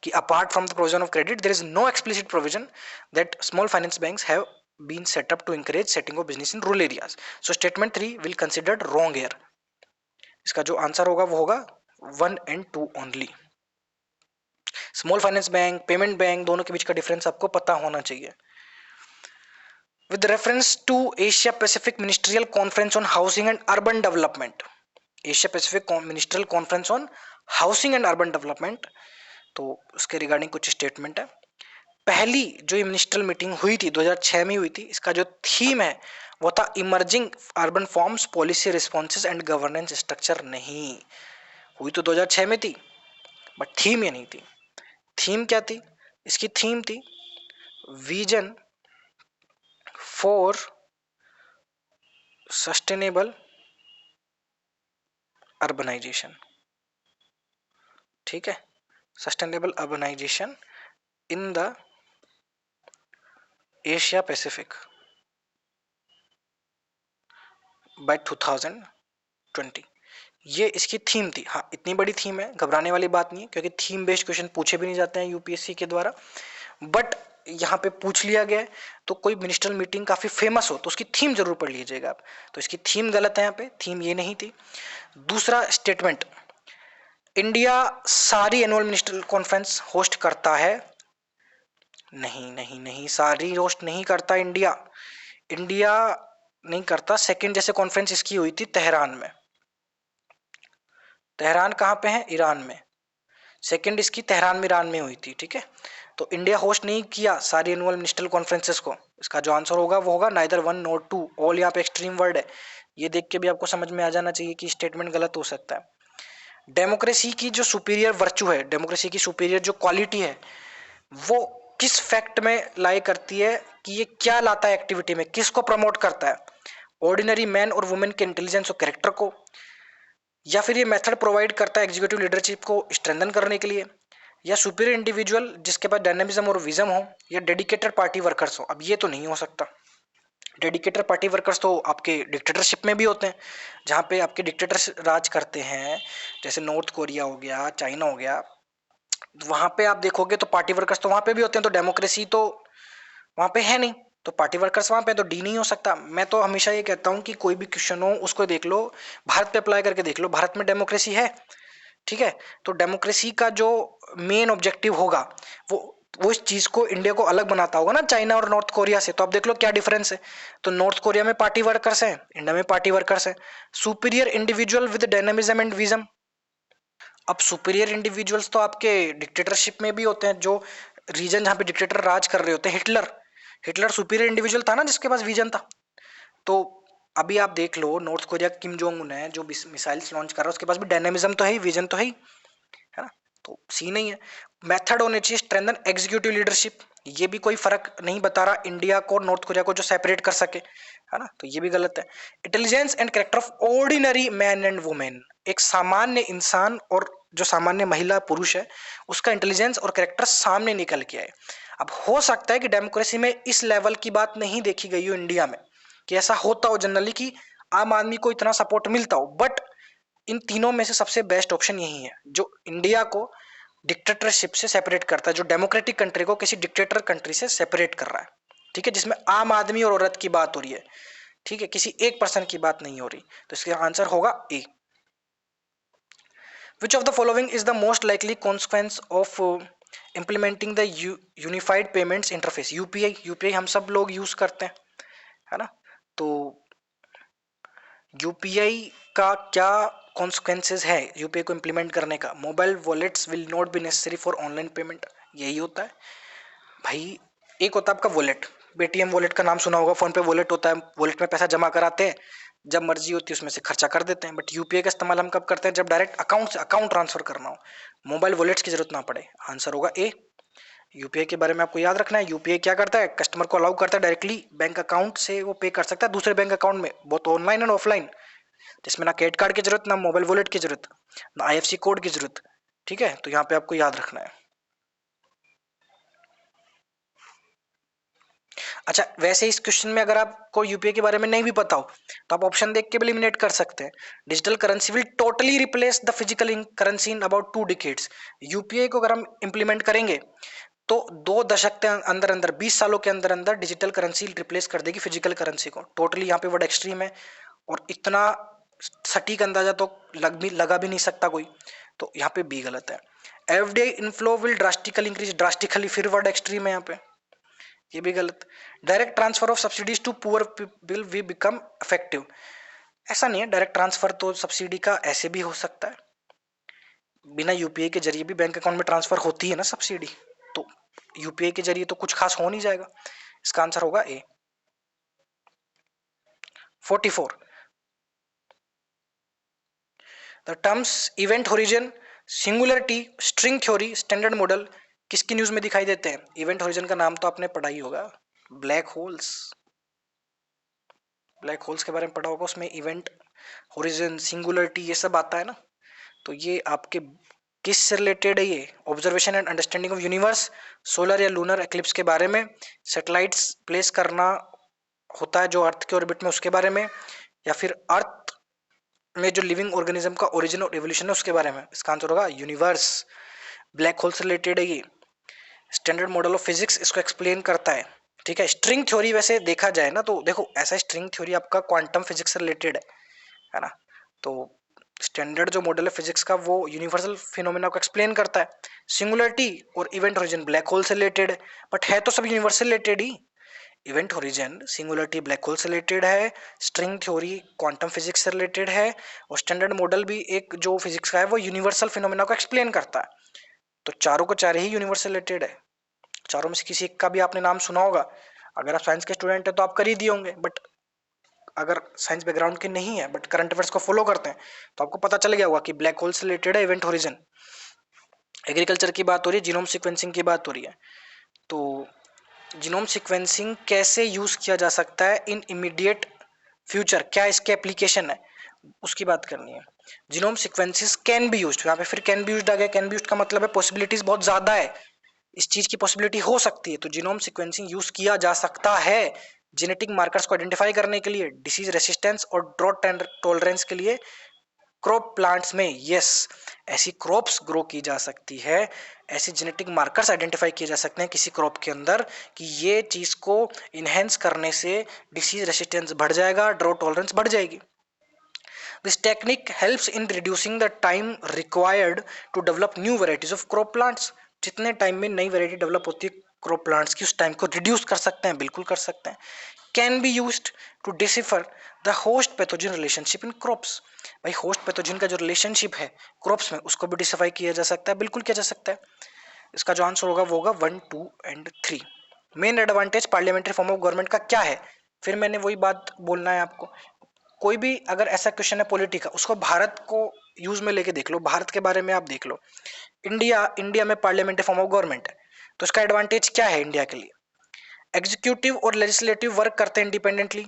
कि apart from the provision of credit there is no explicit provision that small finance banks have been set up to encourage setting of business in rural areas. So statement 3 will considered wrong here. इसका जो आंसर होगा वो होगा 1 and 2 only. Small finance bank, payment bank, दोनों के बीच का डिफरेंस आपको पता होना चाहिए। With reference to Asia Pacific ministerial conference on housing and urban development, Asia Pacific ministerial conference on housing and urban development, तो उसके रिगार्डिंग कुछ स्टेटमेंट है। पहली जो ये मिनिस्ट्रियल मीटिंग हुई थी 2006 में हुई थी, इसका जो थीम है वो था emerging urban forms, policy responses and governance structure. नहीं हुई तो 2006 में थी, बट थीम ये नहीं थी। थीम क्या थी? इसकी थीम थी विजन फॉर सस्टेनेबल अर्बनाइजेशन, ठीक है, sustainable urbanization in the Asia Pacific by 2020, ये इसकी थीम थी। हाँ, इतनी बड़ी थीम है, घबराने वाली बात नहीं है, क्योंकि थीम बेस्ड क्वेश्चन पूछे भी नहीं जाते हैं यूपीएससी के द्वारा, बट यहाँ पे पूछ लिया गया है। तो कोई मिनिस्ट्रियल मीटिंग काफी फेमस हो तो उसकी थीम जरूर पढ़ लीजिएगा आप। तो इसकी थीम गलत है, यहाँ पे थीम ये नहीं थी। दूसरा स्टेटमेंट, इंडिया सारी एनुअल मिनिस्ट्रियल कॉन्फ्रेंस होस्ट करता है? नहीं नहीं नहीं, सारी होस्ट नहीं करता इंडिया, इंडिया नहीं करता। सेकंड जैसे कॉन्फ्रेंस इसकी हुई थी तेहरान में, तेहरान कहाँ पे है? ईरान में। सेकंड इसकी तेहरान में, ईरान में हुई थी, ठीक है। तो इंडिया होस्ट नहीं किया सारी एनुअल मिनिस्ट्रियल कॉन्फ्रेंसेस को। इसका जो आंसर होगा वो होगा नाइदर 1 नॉट 2। ऑल यहाँ पे एक्सट्रीम वर्ड है, ये देख के भी आपको समझ में आ जाना चाहिए कि स्टेटमेंट गलत हो सकता है। डेमोक्रेसी की जो सुपीरियर वर्चू है, डेमोक्रेसी की सुपीरियर जो क्वालिटी है, वो किस फैक्ट में लाई करती है कि ये क्या लाता है एक्टिविटी में, किसको प्रमोट करता है? ऑर्डिनरी मैन और वुमेन के इंटेलिजेंस और कैरेक्टर को, या फिर ये मेथड प्रोवाइड करता है एग्जीक्यूटिव लीडरशिप को स्ट्रेंथन करने के लिए, या सुपीरियर इंडिविजुअल जिसके पास डायनामिज्म और विजन हो, या डेडिकेटेड पार्टी वर्कर्स हो? अब ये तो नहीं हो सकता। डेडिकेटेड पार्टी वर्कर्स तो आपके डिक्टेटरशिप में भी होते हैं, जहाँ पे आपके डिक्टेटर राज करते हैं, जैसे नॉर्थ कोरिया हो गया, चाइना हो गया, वहाँ पे आप देखोगे तो पार्टी वर्कर्स तो वहाँ पे भी होते हैं। तो डेमोक्रेसी तो वहाँ पे है नहीं, तो पार्टी वर्कर्स वहाँ पे, तो डी नहीं हो सकता। मैं तो हमेशा ये कहता हूँ कि कोई भी क्वेश्चन हो उसको देख लो, भारत पे अप्लाई करके देख लो, भारत में डेमोक्रेसी है, ठीक है। तो डेमोक्रेसी का जो मेन ऑब्जेक्टिव होगा वो वो इस चीज को इंडिया को अलग बनाता होगा ना चाइना और नॉर्थ कोरिया से। तो अब देख लो क्या डिफरेंस है। तो नॉर्थ कोरिया में पार्टी वर्कर्स हैं, इंडिया में पार्टी वर्कर्स हैं। Superior individual with dynamism and vision. अब सुपीरियर इंडिविजुअल्स तो आपके डिक्टेटरशिप में भी होते हैं, जो रीजन जहां पे डिक्टेटर राज कर रहे होते हैं। हिटलर, हिटलर सुपीरियर इंडिविजुअल था ना, जिसके पास विजन था। तो अभी आप देख लो North Korea Kim Jong Un है जो मिसाइल्स लॉन्च कर रहा है, उसके पास भी डायनामिज्म तो है ही, विजन तो है ना। तो सीन नहीं है। मेथड होने चाहिए स्ट्रेंथन एग्जीक्यूटिव लीडरशिप। ये भी कोई फर्क नहीं बता रहा इंडिया को और नॉर्थ कोरिया को जो सेपरेट कर सके, है ना। तो ये भी गलत है। Intelligence and character of ordinary man and women. एक सामान्य इंसान और जो सामान्य महिला पुरुष है उसका इंटेलिजेंस और कैरेक्टर सामने निकल के आए। अब हो सकता है कि डेमोक्रेसी में इस लेवल की बात नहीं देखी गई हो इंडिया में, कि ऐसा होता हो जनरली कि आम आदमी को इतना सपोर्ट मिलता हो, बट इन तीनों में से सबसे बेस्ट ऑप्शन यही है जो इंडिया को डिक्टेटरशिप से सेपरेट करता है, जो डेमोक्रेटिक कंट्री को किसी डिक्टेटर कंट्री से सेपरेट कर रहा है। ठीक है, जिसमें आम आदमी और औरत की बात हो रही है। ठीक है, किसी एक पर्सन की बात नहीं हो रही। तो इसका आंसर होगा A. Which of the following is the most likely consequence of implementing the unified payments interface. UPI, UPI हम सब लोग यूज करते हैं, है ना। तो यूपीआई का क्या कॉन्सिक्वेंसेज है यूपीआई को इंप्लीमेंट करने का? Mobile wallets will not be necessary for online payment. यही होता है भाई। एक होता है आपका वॉलेट, पेटीएम वॉलेट का नाम सुना होगा, फोन पे वॉलेट होता है, वॉलेट में पैसा जमा कराते हैं, जब मर्जी होती है उसमें से खर्चा कर देते हैं। बट यूपीआई का इस्तेमाल हम कब करते हैं? जब डायरेक्ट अकाउंट से अकाउंट ट्रांसफर करना हो, मोबाइल वॉलेट्स की जरूरत ना पड़े। आंसर होगा ए। यूपीआई के बारे में आपको याद रखना है, यूपीआई क्या करता है, कस्टमर को अलाउ करता है डायरेक्टली बैंक अकाउंट से वो पे कर सकता है दूसरे बैंक अकाउंट में, बहुत ऑनलाइन एंड ऑफलाइन, जिसमें ना क्रेडिट कार्ड की जरूरत, ना मोबाइल वॉलेट की जरूरत, ना आईएफसी कोड की जरूरत। ठीक है, तो यहाँ पे आपको याद रखना है। अच्छा, वैसे इस क्वेश्चन में अगर आपको यूपीआई के बारे में नहीं भी पता हो तो आप ऑप्शन देख के भी एलिमिनेट कर सकते हैं। Digital currency will totally replace the physical currency in about 2 decades. UPI को अगर हम इंप्लीमेंट करेंगे तो 2 दशक के अंदर अंदर, 20 सालों के अंदर अंदर डिजिटल करेंसी रिप्लेस कर देगी फिजिकल करेंसी को। टोटली यहाँ पे वर्ड एक्सट्रीम है और इतना सटीक अंदाजा तो लगा भी नहीं सकता कोई। तो यहाँ पे बी गलत है। FDI inflow will drastically increase, drastically फिर वर्ड एक्सट्रीम है यहाँ पे, ये भी गलत। Direct transfer of subsidies to poor people will become effective. ऐसा नहीं है, डायरेक्ट ट्रांसफर तो सब्सिडी का ऐसे भी हो सकता है, बिना यूपीआई के जरिए भी बैंक अकाउंट में ट्रांसफर होती है ना सब्सिडी। तो यूपीआई के जरिए तो कुछ खास हो नहीं जाएगा। इसका आंसर होगा ए। 44 the terms event horizon, singularity, string theory, standard model किसकी न्यूज में दिखाई देते हैं? इवेंट होरिजन का नाम तो आपने पढ़ा ही होगा, ब्लैक होल्स। ब्लैक होल्स के बारे में पढ़ा होगा, उसमें इवेंट होरिजन, सिंगुलरिटी ये सब आता है ना। तो ये आपके किस से रिलेटेड है? ये observation and understanding of universe, solar या लूनर एक्लिप्स के बारे में, सैटेलाइट्स प्लेस करना होता है जो अर्थ के ऑर्बिट में उसके बारे में, या फिर अर्थ में जो लिविंग ऑर्गेनिज्म का ओरिजिन और एवोल्यूशन है उसके बारे में। इसका आंसर होगा यूनिवर्स। ब्लैक होल से रिलेटेड है ये। स्टैंडर्ड मॉडल ऑफ फिजिक्स इसको एक्सप्लेन करता है। ठीक है, स्ट्रिंग थ्योरी वैसे देखा जाए ना तो देखो ऐसा स्ट्रिंग थ्योरी आपका क्वांटम फिजिक्स से रिलेटेड है ना। तो स्टैंडर्ड जो मॉडल है फिजिक्स का वो यूनिवर्सल फिनोमेना को एक्सप्लेन करता है। सिंगुलरिटी और इवेंट ओरिजिन ब्लैक होल से रिलेटेड है, बट है तो सब यूनिवर्सल रिलेटेड ही। Event origin, singularity black hole से रिलेटेड है, स्ट्रिंग थ्योरी क्वांटम फिजिक्स से रिलेटेड है, और स्टैंडर्ड मॉडल भी एक जो फिजिक्स का है वो यूनिवर्सल फिनोमेना को एक्सप्लेन करता है। तो चारों को चार ही यूनिवर्सल रिलेटेड है। चारों में से किसी एक का भी आपने नाम सुना होगा। अगर आप साइंस के स्टूडेंट है तो आप कर ही दिए होंगे, बट अगर साइंस बैकग्राउंड के नहीं है बट करंट अफेयर्स को फॉलो करते हैं तो आपको पता चल गया होगा कि ब्लैक होल से रिलेटेड है इवेंट होरिजन। एग्रीकल्चर की बात हो रही है, जीनोम सीक्वेंसिंग की बात हो रही है। तो जीनोम सीक्वेंसिंग कैसे यूज किया जा सकता है इन इमीडिएट फ्यूचर, क्या इसके एप्लीकेशन है उसकी बात करनी है। Genome sequences can be used, यहाँ पे फिर कैन बी यूज्ड आ गया। कैन बी यूज्ड का मतलब है पॉसिबिलिटीज बहुत ज्यादा है, इस चीज की पॉसिबिलिटी हो सकती है। तो जीनोम सीक्वेंसिंग यूज किया जा सकता है जेनेटिक मार्कर्स को आइडेंटिफाई करने के लिए, डिसीज रेसिस्टेंस और ड्रॉट टॉलरेंस के लिए क्रॉप प्लांट्स में। यस, ऐसी क्रॉप्स ग्रो की जा सकती है, ऐसे जेनेटिक मार्कर्स आइडेंटिफाई किए जा सकते हैं किसी क्रॉप के अंदर कि ये चीज को इनहेंस करने से डिसीज रेसिस्टेंस बढ़ जाएगा, ड्रॉट टॉलरेंस बढ़ जाएगी। This technique helps in reducing the time required to develop new varieties of crop plants. जितने टाइम में नई वैरायटी डेवलप होती है क्रॉप प्लांट्स की, उस टाइम को रिड्यूस कर सकते हैं, बिल्कुल कर सकते हैं। Can be used to decipher the host pathogen relationship in crops. भाई होस्ट पैथोजन का जो रिलेशनशिप है क्रॉप्स में, उसको भी डिसिफाई किया जा सकता है, बिल्कुल किया जा सकता है। इसका जो आंसर होगा वो होगा 1, 2 and 3। Main advantage parliamentary form of government का क्या है? फिर मैंने वही बात बोलना है आपको। कोई भी अगर ऐसा क्वेश्चन है पॉलिटी का, उसको भारत को यूज में लेके देख लो, भारत के बारे में आप देख लो। इंडिया में पार्लियामेंट्री फॉर्म ऑफ गवर्नमेंट है, तो इसका एडवांटेज क्या है इंडिया के लिए? एग्जीक्यूटिव और लेजिस्लेटिव वर्क करते हैं इंडिपेंडेंटली।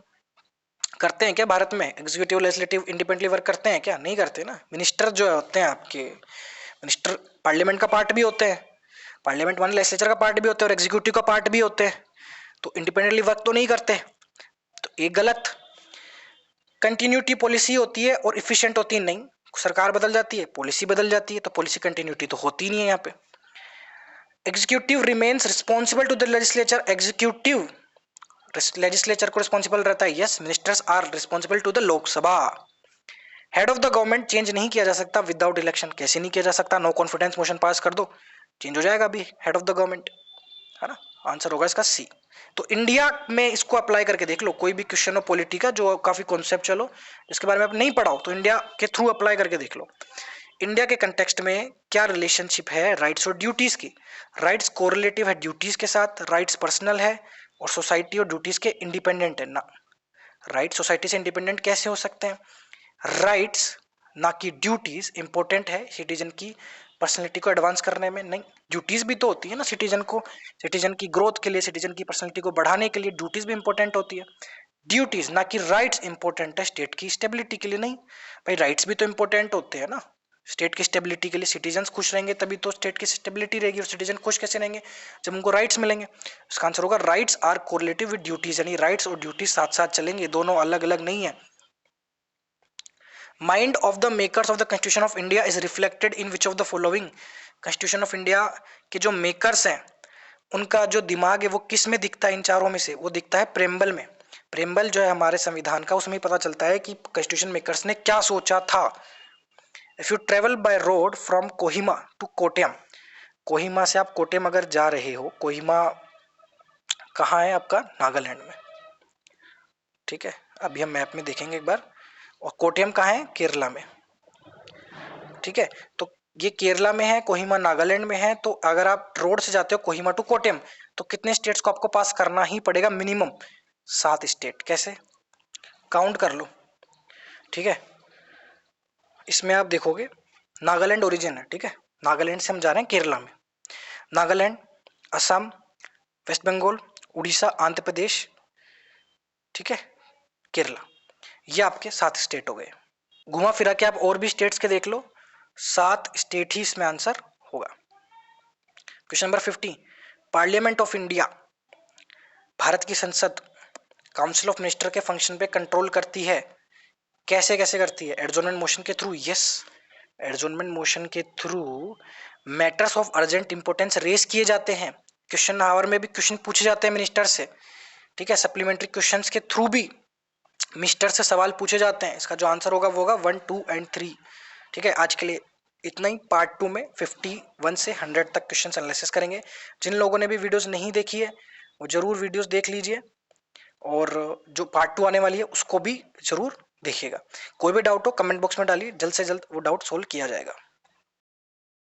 करते हैं क्या भारत में एग्जीक्यूटिव लेजिस्लेटिव इंडिपेंडेंटली वर्क करते हैं क्या? नहीं करते ना। मिनिस्टर जो होते हैं आपके, मिनिस्टर पार्लियामेंट का पार्ट भी होते हैं, पार्लियामेंट वन लेजिस्लेचर का पार्ट भी होते हैं और एग्जीक्यूटिव का पार्ट भी होते हैं, तो इंडिपेंडेंटली वर्क तो नहीं करते, तो ये गलत। कंटिन्यूटी पॉलिसी होती है और इफिशिएंट होती है नहीं। सरकार बदल जाती है, पॉलिसी बदल जाती है, तो पॉलिसी कंटिन्यूटी तो होती नहीं है यहाँ पे। Executive remains responsible to the legislature. Executive legislature को रिस्पॉन्सिबल रहता है। Yes, ministers are responsible to the Lok Sabha. Head of the government change नहीं किया जा सकता विदाउट इलेक्शन। कैसे नहीं किया जा सकता? नो कॉन्फिडेंस मोशन पास कर दो, चेंज हो जाएगा अभी हेड ऑफ द गवर्नमेंट, है ना। आंसर होगा इसका सी। तो इंडिया में इसको अप्लाई करके देख लो, कोई भी क्वेश्चन हो पॉलिटी का जो काफी कॉन्सेप्चुअल हो, जिसके बारे में आप नहीं पढ़ा हो, तो इंडिया के थ्रू अप्लाई करके देख लो। इंडिया के कंटेक्स्ट में क्या रिलेशनशिप है राइट्स और ड्यूटीज की? राइट्स कोरिलेटिव है ड्यूटीज के साथ, राइट्स पर्सनल है, और सोसाइटी और ड्यूटीज के इंडिपेंडेंट है ना। राइट सोसाइटी से इंडिपेंडेंट कैसे हो सकते हैं? राइट्स ना कि ड्यूटीज इंपॉर्टेंट है सिटीजन की पर्सनैलिटी को एडवांस करने में। नहीं, ड्यूटीज भी तो होती है ना सिटीजन को, सिटीजन की ग्रोथ के लिए, सिटीजन की पर्सनैलिटी को बढ़ाने के लिए ड्यूटीज भी इंपॉर्टेंट होती है। ड्यूटीज ना कि राइट्स इंपॉर्टेंट है स्टेट की स्टेबिलिटी के लिए। नहीं भाई, राइट्स भी तो इंपॉर्टेंट होते हैं ना स्टेट की स्टेबिलिटी के लिए। सिटीजन खुश रहेंगे तभी तो स्टेट की स्टेबिलिटी रहेगी, और सिटीजन खुश कैसे रहेंगे? जब उनको राइट्स मिलेंगे। इसका आंसर होगा rights are correlative with duties, यानी राइट्स और ड्यूटीज साथ साथ चलेंगे, दोनों अलग अलग नहीं है। Mind of the makers of the constitution of India is reflected in which of the following. Constitution of India के जो मेकर्स हैं उनका जो दिमाग है वो किस में दिखता है? इन चारों में से वो दिखता है प्रेम्बल में। प्रेम्बल जो है हमारे संविधान का, उसमें पता चलता है कि कॉन्स्टिट्यूशन मेकर्स ने क्या सोचा था। If you travel by road from Kohima to Kottayam, Kohima से आप कोट्यम अगर जा रहे हो, कोहिमा कहाँ है आपका? नागालैंड में, ठीक है। अभी हम मैप में देखेंगे एक बार। और कोट्यम कहाँ है? केरला में, ठीक है। तो ये केरला में है, कोहिमा नागालैंड में है। तो अगर आप रोड से जाते हो कोहिमा टू कोट्यम, तो कितने स्टेट्स को आपको पास करना ही पड़ेगा? Minimum 7 state. कैसे? काउंट कर लो, ठीक है। इसमें आप देखोगे नागालैंड ओरिजिन है, ठीक है। नागालैंड से हम जा रहे हैं केरला में। नागालैंड, असम, वेस्ट बंगाल, उड़ीसा, आंध्र प्रदेश, ठीक है, केरला, ये आपके 7 स्टेट हो गए। घुमा फिरा के आप और भी स्टेट्स के देख लो, 7 स्टेट ही इसमें आंसर होगा। Question number 50, parliament of India, Bharat की संसद, काउंसिल ऑफ मिनिस्टर के फंक्शन पे कंट्रोल करती है। कैसे कैसे करती है? एडजॉर्नमेंट मोशन के थ्रू। यस, एडजॉर्नमेंट मोशन के through matters of urgent importance raise किए जाते हैं। क्वेश्चन आवर में भी क्वेश्चन पूछे जाते हैं मिनिस्टर से, ठीक है। सप्लीमेंट्री क्वेश्चंस के थ्रू भी मिनिस्टर से सवाल पूछे जाते हैं। इसका जो आंसर होगा वो होगा 1, 2 एंड 3, ठीक है। आज के लिए इतना ही। पार्ट 2 में 51 से 100 तक क्वेश्चन एनालिसिस करेंगे। जिन लोगों ने भी वीडियोस नहीं देखी है वो जरूर वीडियोस देख लीजिए, और जो पार्ट 2 आने वाली है उसको भी जरूर देखिएगा। कोई भी डाउट हो कमेंट बॉक्स में डालिए, जल्द से जल्द वो डाउट सोल्व किया जाएगा।